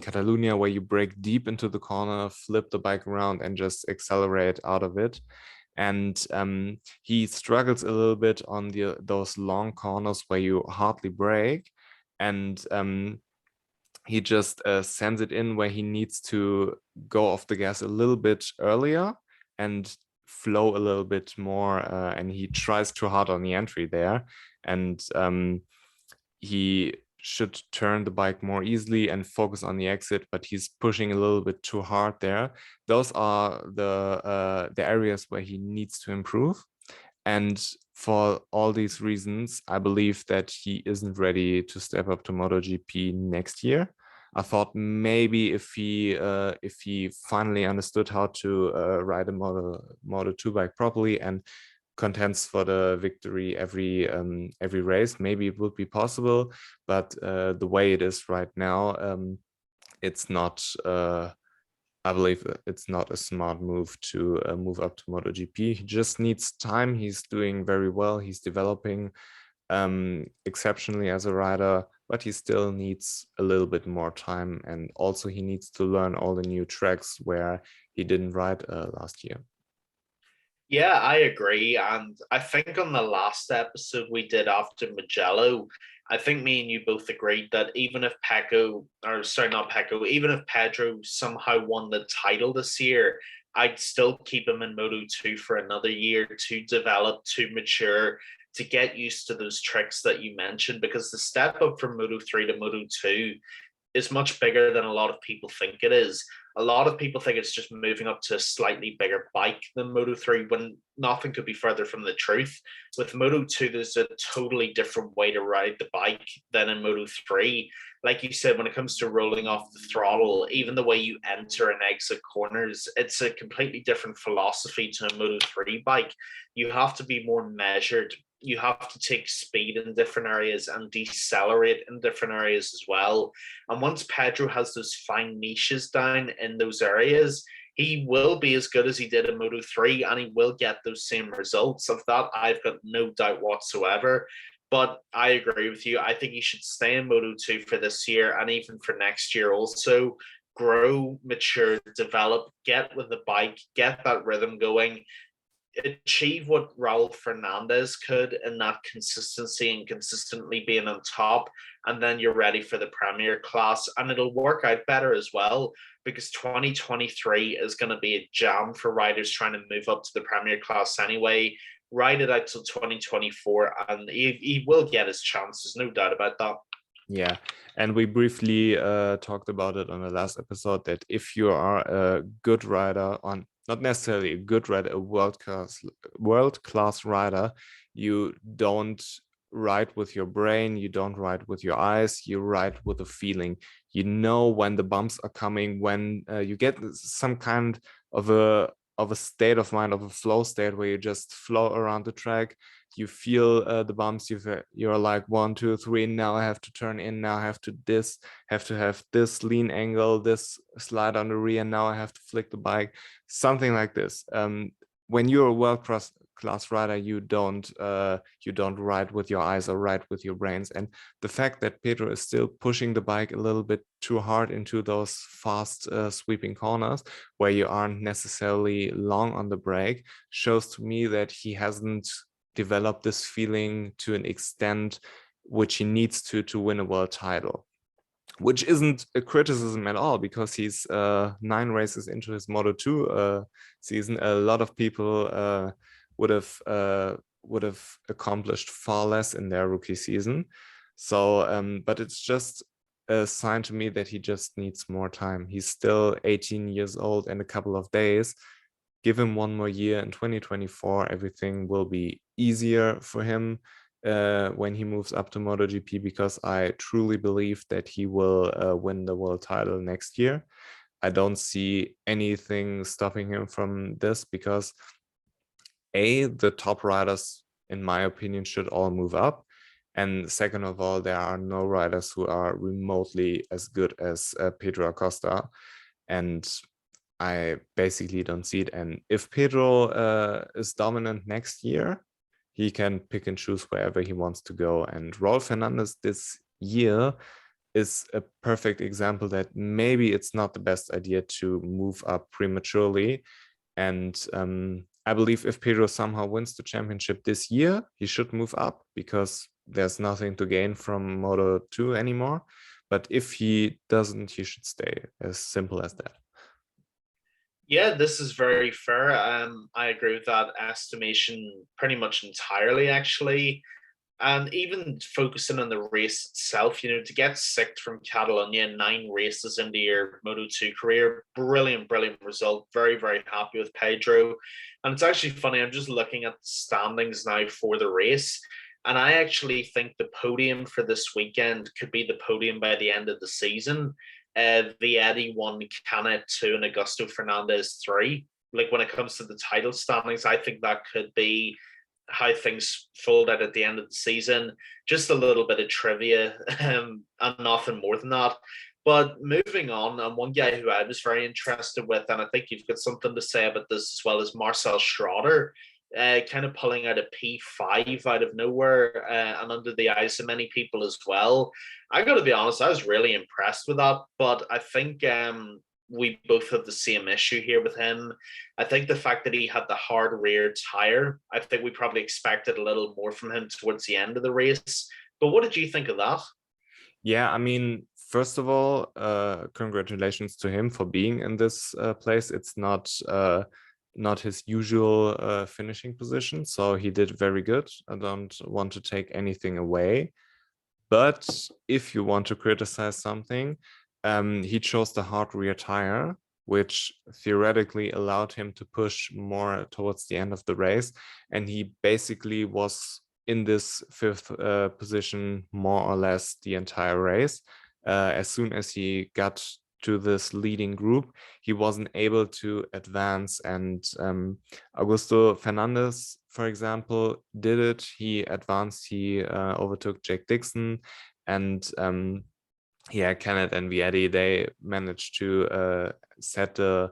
Catalunya, where you break deep into the corner, flip the bike around, and just accelerate out of it. And he struggles a little bit on those long corners where you hardly brake, and he just sends it in where he needs to go off the gas a little bit earlier and flow a little bit more, and he tries too hard on the entry there, and he should turn the bike more easily and focus on the exit, but he's pushing a little bit too hard there. Those are the areas where he needs to improve. And for all these reasons, I believe that he isn't ready to step up to MotoGP next year. I thought maybe if he finally understood how to ride a Moto2 bike properly and contends for the victory every race, maybe it would be possible. But the way it is right now, it's not. I believe it's not a smart move to move up to MotoGP. He just needs time. He's doing very well. He's developing exceptionally as a rider, but he still needs a little bit more time. And also he needs to learn all the new tracks where he didn't ride last year. Yeah, I agree. And I think on the last episode we did after Mugello, I think me and you both agreed that even if even if Pedro somehow won the title this year, I'd still keep him in Moto2 for another year to develop, to mature, to get used to those tricks that you mentioned, because the step up from Moto3 to Moto2 is much bigger than a lot of people think it is. A lot of people think it's just moving up to a slightly bigger bike than Moto3, when nothing could be further from the truth. With Moto2, there's a totally different way to ride the bike than in Moto3. Like you said, when it comes to rolling off the throttle, even the way you enter and exit corners, it's a completely different philosophy to a Moto3 bike. You have to be more measured. You have to take speed in different areas and decelerate in different areas as well. And once Pedro has those fine niches down in those areas, he will be as good as he did in Moto3, and he will get those same results. Of that, I've got no doubt whatsoever. But I agree with you. I think he should stay in Moto2 for this year and even for next year also. Grow, mature, develop, get with the bike, get that rhythm going, achieve what Raul Fernandez could in that consistency and consistently being on top, and then you're ready for the Premier class, and it'll work out better as well, because 2023 is going to be a jam for riders trying to move up to the Premier class anyway. Ride it out till 2024 and he will get his chances, no doubt about that. Yeah, and we briefly talked about it on the last episode, that if you are a good rider, on not necessarily a good rider, a world class rider, you don't ride with your brain, you don't ride with your eyes, you ride with a feeling. You know when the bumps are coming, when you get some kind of a state of mind, of a flow state, where you just flow around the track. You feel the bumps. You're like 1, 2, 3. Now I have to turn in. Now I have to have this lean angle, this slide on the rear. Now I have to flick the bike, something like this. When you're a world class rider, you don't ride with your eyes or ride with your brains. And the fact that Pedro is still pushing the bike a little bit too hard into those fast sweeping corners where you aren't necessarily long on the brake shows to me that he hasn't developed this feeling to an extent which he needs to win a world title, which isn't a criticism at all, because he's 9 races into his Moto2 season. A lot of people would have accomplished far less in their rookie season. So, but it's just a sign to me that he just needs more time. He's still 18 years old and a couple of days. Give him 1 more year. In 2024, everything will be easier for him. when he moves up to MotoGP, because I truly believe that he will win the world title next year. I don't see anything stopping him from this, because the top riders, in my opinion, should all move up. And second of all, there are no riders who are remotely as good as Pedro Acosta. And I basically don't see it. And if Pedro is dominant next year, he can pick and choose wherever he wants to go. And Raul Fernandez this year is a perfect example that maybe it's not the best idea to move up prematurely. And I believe if Pedro somehow wins the championship this year, he should move up, because there's nothing to gain from Moto2 anymore. But if he doesn't, he should stay. As simple as that. Yeah, this is very fair. I agree with that estimation pretty much entirely, actually. And even focusing on the race itself, to get sixth from Catalunya, 9 races into your Moto2 career, brilliant, brilliant result. Very, very happy with Pedro. And it's actually funny, I'm just looking at the standings now for the race. And I actually think the podium for this weekend could be the podium by the end of the season. Vietti 1, Canet 2, and Augusto Fernandez 3. Like, when it comes to the title standings, I think that could be how things fold out at the end of the season. Just a little bit of trivia, and nothing more than that. But moving on, and one guy who I was very interested with, and I think you've got something to say about this as well, as Marcel Schroeder, kind of pulling out a P5 out of nowhere and under the eyes of many people as well. I got to be honest, I was really impressed with that. But I think we both have the same issue here with him. I think the fact that he had the hard rear tire, I think we probably expected a little more from him towards the end of the race. But what did you think of that? Yeah, I mean, first of all, congratulations to him for being in this place. It's not his usual finishing position, so he did very good. I don't want to take anything away. But if you want to criticize something, he chose the hard rear tire, which theoretically allowed him to push more towards the end of the race. And he basically was in this 5th position more or less the entire race. As soon as he got to this leading group, he wasn't able to advance. And Augusto Fernandez, for example, did it. He advanced, he overtook Jake Dixon, and Kenneth and Vietti, they managed to set the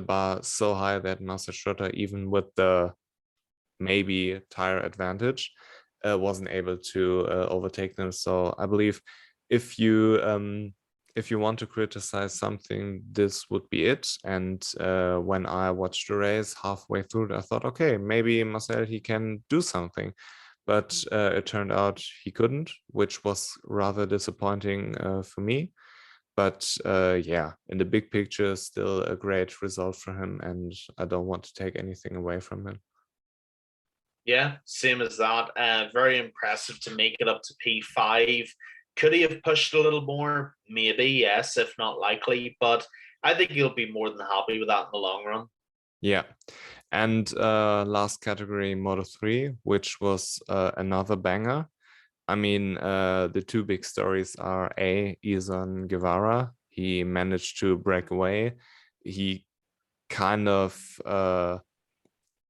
bar so high that Marcel Schroeder, even with the maybe tire advantage, wasn't able to overtake them. So I believe if you want to criticize something, this would be it. And when I watched the race halfway through, I thought, okay, maybe Marcel, he can do something. But it turned out he couldn't, which was rather disappointing for me. But in the big picture, still a great result for him, and I don't want to take anything away from him. Yeah, same as that. Very impressive to make it up to P5. Could he have pushed a little more? Maybe, yes, if not likely. But I think he'll be more than happy with that in the long run. Yeah. And last category, Moto3, which was another banger. I mean, the 2 big stories are Izan Guevara. He managed to break away. He kind of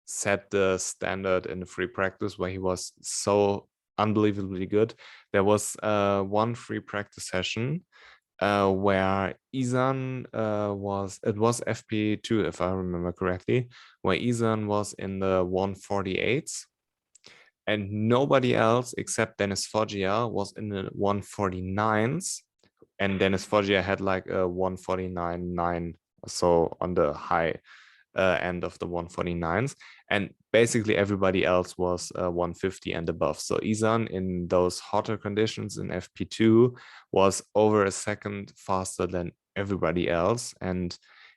set the standard in the free practice where he was so unbelievably good. There was one free practice session where Izan was FP2, if I remember correctly, where Izan was in the 148s, and nobody else except Dennis Foggia was in the 149s, and Dennis Foggia had like a 149.9, so on the high end of the 149s, and basically everybody else was 150 and above. So Izan, in those hotter conditions in FP2, was over a second faster than everybody else, and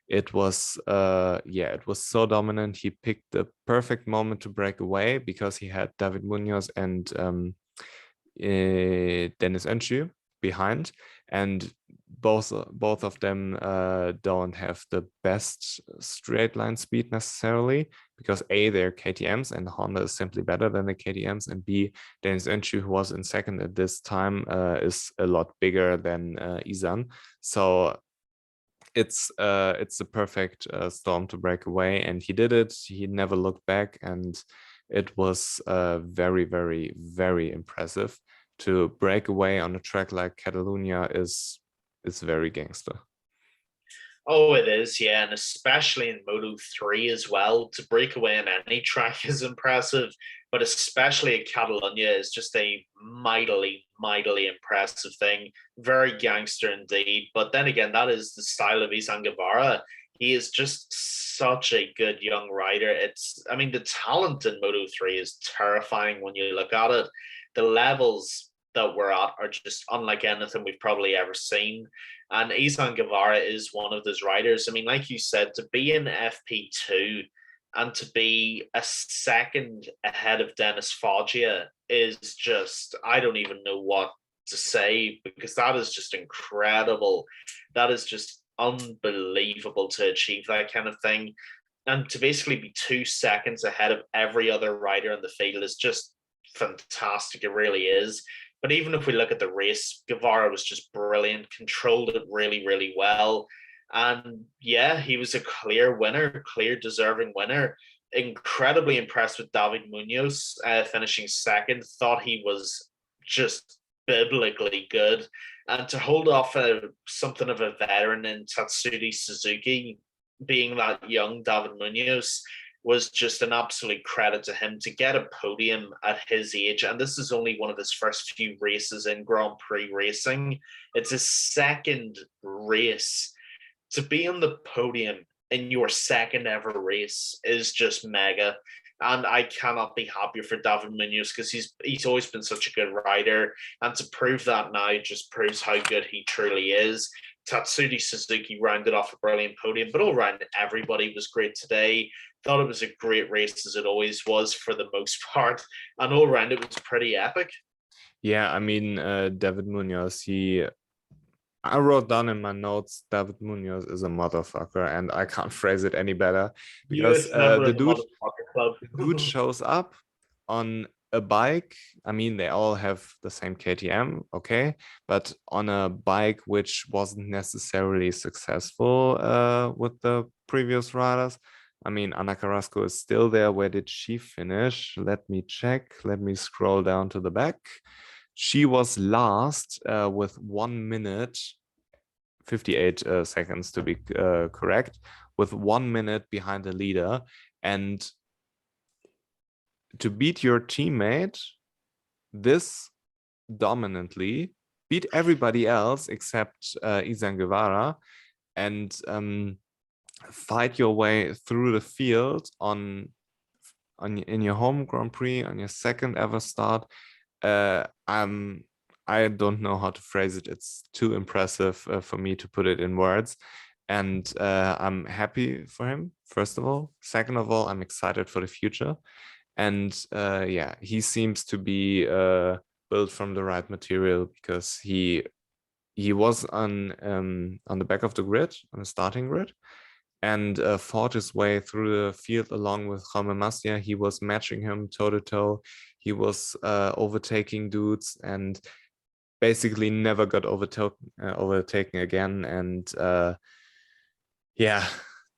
it was so dominant. He picked the perfect moment to break away because he had David Munoz and Dennis Öncü behind, and both of them don't have the best straight line speed necessarily. because A, they're KTMs and Honda is simply better than the KTMs, and B, Dennis Öncü, who was in second at this time, is a lot bigger than Isan. So it's the perfect storm to break away, and he did it. He never looked back, and it was very, very, very impressive. To break away on a track like Catalunya is very gangster. Oh, it is, yeah, and especially in Moto3 as well. To break away on any track is impressive, but especially at Catalunya is just a mightily, mightily impressive thing. Very gangster indeed. But then again, that is the style of Izan Guevara. He is just such a good young rider. The talent in Moto3 is terrifying when you look at it. The levels that we're at are just unlike anything we've probably ever seen. And Izan Guevara is one of those riders. I mean, like you said, to be in FP2 and to be a second ahead of Dennis Foggia is just, I don't even know what to say, because that is just incredible. That is just unbelievable to achieve that kind of thing. And to basically be 2 seconds ahead of every other rider in the field is just fantastic. It really is. But even if we look at the race, Guevara was just brilliant, controlled it really, really well. And yeah, he was a clear winner, clear deserving winner. Incredibly impressed with David Munoz finishing second. Thought he was just biblically good. And to hold off something of a veteran in Tatsuki Suzuki, being that young David Munoz, was just an absolute credit to him to get a podium at his age. And this is only one of his first few races in Grand Prix racing. It's his second race. To be on the podium in your second ever race is just mega. And I cannot be happier for David Munoz, because he's always been such a good rider. And to prove that now just proves how good he truly is. Tatsuki Suzuki rounded off a brilliant podium, but all around everybody was great today. Thought it was a great race, as it always was for the most part, and all around it was pretty epic. Yeah, I mean, David Munoz, I wrote down in my notes, David Munoz is a motherfucker, and I can't phrase it any better, because the dude shows up on a bike. I mean, they all have the same KTM, okay, but on a bike which wasn't necessarily successful with the previous riders. I mean, Ana Carrasco is still there. Where did she finish? Let me check. Let me scroll down to the back. She was last with 1 minute, 58 seconds to be correct, with 1 minute behind the leader. And to beat your teammate this dominantly, beat everybody else except Izan Guevara, and fight your way through the field in your home Grand Prix on your second ever start. I don't know how to phrase it. It's too impressive for me to put it in words. And I'm happy for him, first of all. Second of all, I'm excited for the future. And yeah, he seems to be built from the right material, because he was on the back of the grid, on the starting grid, and fought his way through the field along with Jaume Masia. He was matching him toe-to-toe. He was overtaking dudes and basically never got overtaken again. And yeah,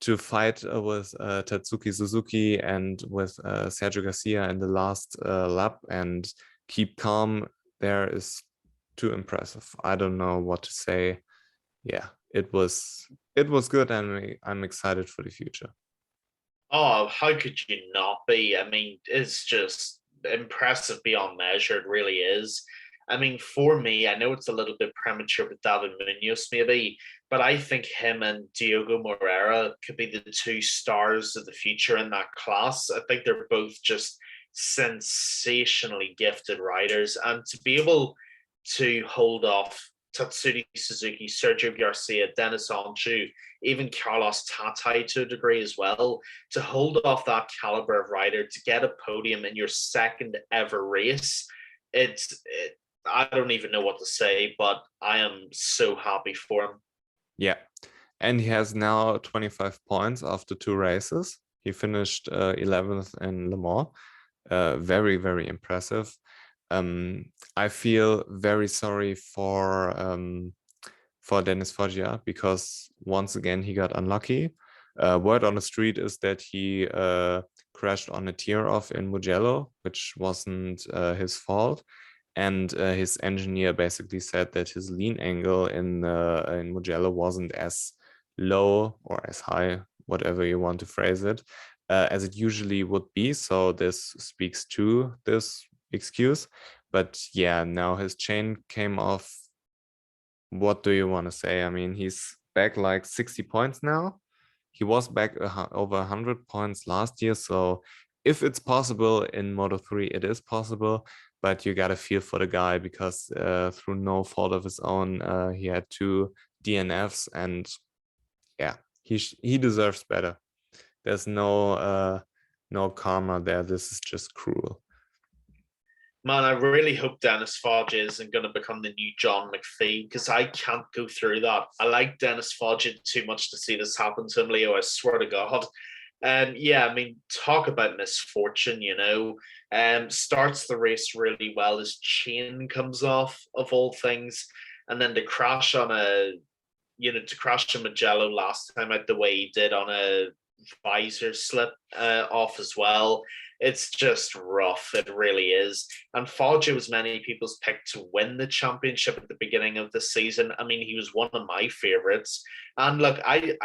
to fight with Tatsuki Suzuki and with Sergio Garcia in the last lap and keep calm there is too impressive. I don't know what to say. Yeah, it was good, and I'm excited for the future. Oh, how could you not be? I mean, it's just impressive beyond measure. It really is. I mean, for me, I know it's a little bit premature with David Munoz, maybe, but I think him and Diogo Moreira could be the two stars of the future in that class. I think they're both just sensationally gifted riders. And to be able to hold off Tatsuki Suzuki, Sergio Garcia, Dennis Öncü, even Carlos Tatai to a degree as well, to hold off that caliber of rider, to get a podium in your second ever race, I don't even know what to say, but I am so happy for him. Yeah, and he has now 25 points after 2 races. He finished 11th in Le Mans. Very, very impressive. I feel very sorry for Dennis Foggia because once again he got unlucky. Word on the street is that he crashed on a tear-off in Mugello, which wasn't his fault. And his engineer basically said that his lean angle in Mugello wasn't as low or as high, whatever you want to phrase it, as it usually would be. So this speaks to this excuse. But yeah, now his chain came off. What do you want to say? I mean, he's back like 60 points now. He was back over 100 points last year. So if it's possible in Moto3, it is possible. But you got to feel for the guy because through no fault of his own, he had 2 DNFs. And yeah, he deserves better. There's no karma there. This is just cruel. Man, I really hope Dennis Foggia isn't going to become the new John McPhee because I can't go through that. I like Dennis Foggia too much to see this happen to him, Leo. I swear to God. Yeah, I mean, talk about misfortune, you know. Starts the race really well. His chain comes off, of all things, and then to crash on Mugello last time out the way he did on a visor slip off as well. It's just rough. It really is. And Foggia was many people's pick to win the championship at the beginning of the season. I mean, he was one of my favorites. And look, I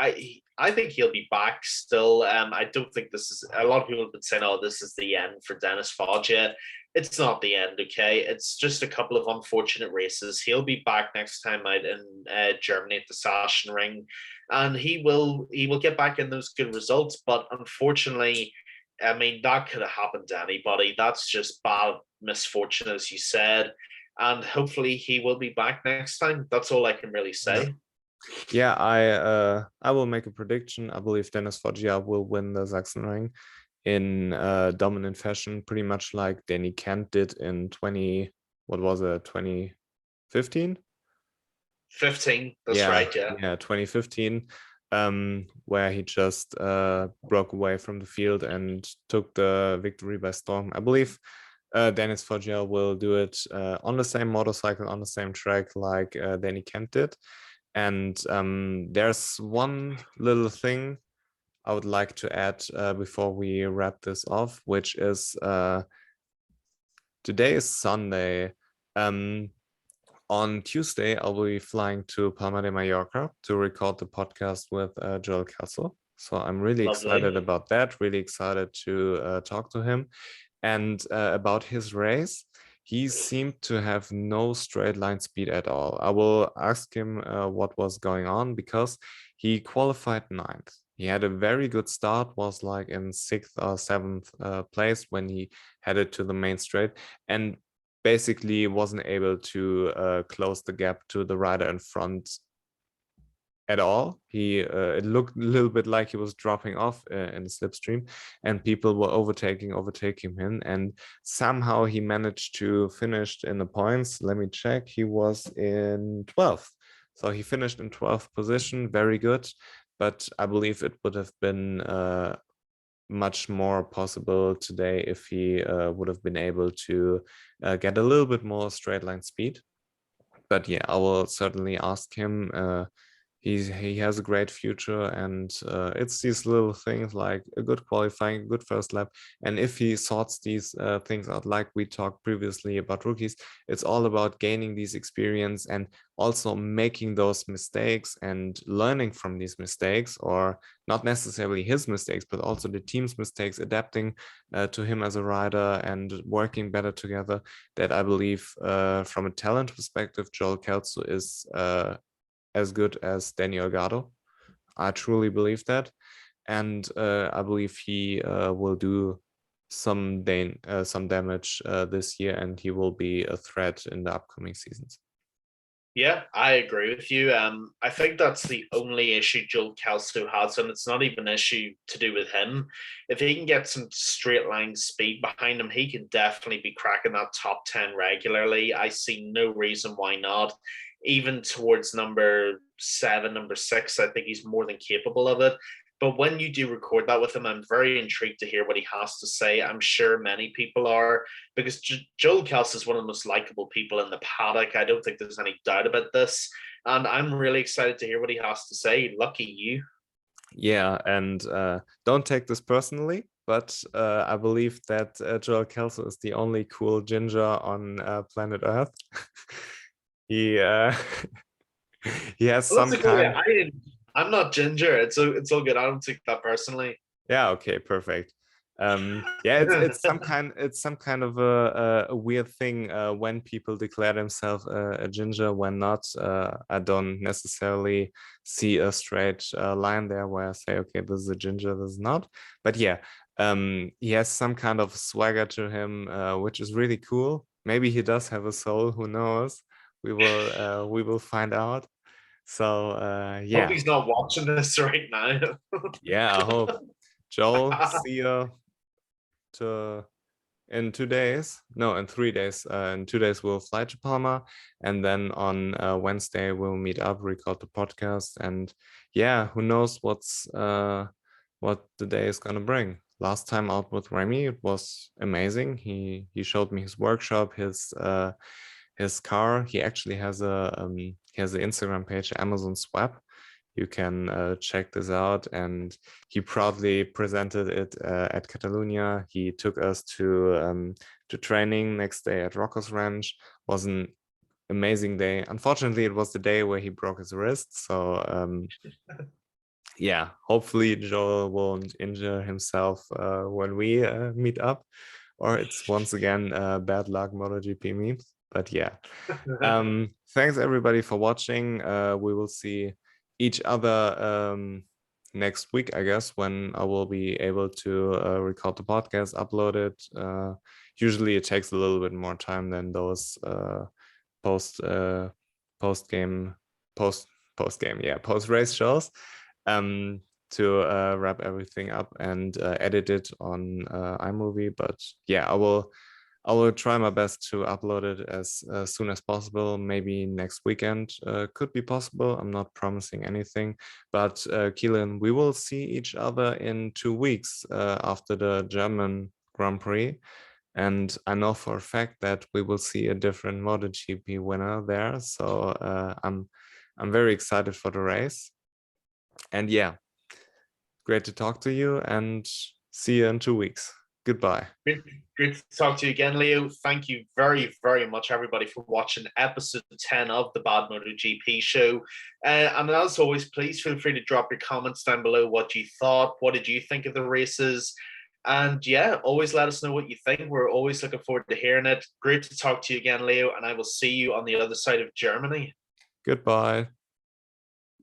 think he'll be back still. I don't think this is, a lot of people have been saying, oh, this is the end for Dennis Foggia. It's not the end, okay? It's just a couple of unfortunate races. He'll be back next time out in Germany at the Sachsenring, and he will get back in those good results. But unfortunately, I mean, that could have happened to anybody. That's just bad misfortune, as you said. And hopefully he will be back next time. That's all I can really say. Yeah, I will make a prediction. I believe Dennis Foggia will win the Sachsenring in dominant fashion, pretty much like Danny Kent did in 2015? 15, that's right, yeah. Yeah, 2015, where he just broke away from the field and took the victory by storm. I believe Dennis Foggia will do it on the same motorcycle, on the same track like Danny Kent did. And there's one little thing I would like to add before we wrap this off, which is today is Sunday. On Tuesday, I'll be flying to Palma de Mallorca to record the podcast with Joel Castle. So I'm really excited about that, really excited to talk to him. And about his race, he seemed to have no straight line speed at all. I will ask him what was going on because he qualified 9th. He had a very good start, was like in 6th or 7th place when he headed to the main straight, and basically wasn't able to close the gap to the rider in front at all. It looked a little bit like he was dropping off in the slipstream, and people were overtaking him, and somehow he managed to finish in the points. Let me check. He was in 12th, so he finished in 12th position. Very good, but I believe it would have been much more possible today if he would have been able to get a little bit more straight line speed. But yeah, I will certainly ask him. He has a great future, and it's these little things like a good qualifying, a good first lap, and if he sorts these things out, like we talked previously about rookies, it's all about gaining these experience and also making those mistakes and learning from these mistakes, or not necessarily his mistakes, but also the team's mistakes, adapting to him as a rider and working better together. That I believe from a talent perspective, Joel Kelso is as good as Daniel Gardo. I truly believe that. And I believe he will do some damage this year, and he will be a threat in the upcoming seasons. Yeah, I agree with you. I think that's the only issue Joel Kelso has, and it's not even an issue to do with him. If he can get some straight line speed behind him, he can definitely be cracking that top 10 regularly. I see no reason why not. Even towards number 7, number 6, I think he's more than capable of it. But when you do record that with him, I'm very intrigued to hear what he has to say. I'm sure many people are, because Joel Kels is one of the most likable people in the paddock. I don't think there's any doubt about this. And I'm really excited to hear what he has to say. Lucky you. Yeah, and don't take this personally, but I believe that Joel Kelso is the only cool ginger on planet Earth. he he has Well, some that's a cool. kind. I'm not ginger. It's all good. I don't take that personally. Yeah, okay, perfect. Yeah, it's some kind of a weird thing when people declare themselves a ginger, when not. I don't necessarily see a straight line there where I say, okay, this is a ginger, this is not. But yeah, he has some kind of swagger to him, which is really cool. Maybe he does have a soul, who knows? We will find out. So Hope yeah. he's not watching this right now. Yeah, I hope. Joel, see you in 2 days. No, in 3 days. In 2 days we'll fly to Palma, and then on Wednesday we'll meet up, record the podcast, and yeah, who knows what the day is gonna bring. Last time out with Remy, it was amazing. He showed me his workshop, his car. He actually has an Instagram page, Amazon Swap. You can check this out, and he proudly presented it at Catalunya. He took us to training next day at Rocco's Ranch. Was an amazing day. Unfortunately, it was the day where he broke his wrist. So yeah, hopefully Joel won't injure himself when we meet up, or it's once again bad luck MotoGP memes. But yeah, thanks everybody for watching. We will see each other next week, I guess, when I will be able to record the podcast, upload it. Usually it takes a little bit more time than those post game post race shows, to wrap everything up and edit it on iMovie. But yeah, I will try my best to upload it as soon as possible. Maybe next weekend could be possible. I'm not promising anything. But Keelan, we will see each other in 2 weeks after the German Grand Prix. And I know for a fact that we will see a different MotoGP winner there. So I'm very excited for the race. And yeah, great to talk to you, and see you in 2 weeks. Goodbye. Great to talk to you again, Leo. Thank you very, very much, everybody, for watching episode 10 of the Bad MotoGP show. And as always, please feel free to drop your comments down below what you thought. What did you think of the races? And yeah, always let us know what you think. We're always looking forward to hearing it. Great to talk to you again, Leo, and I will see you on the other side of Germany. Goodbye.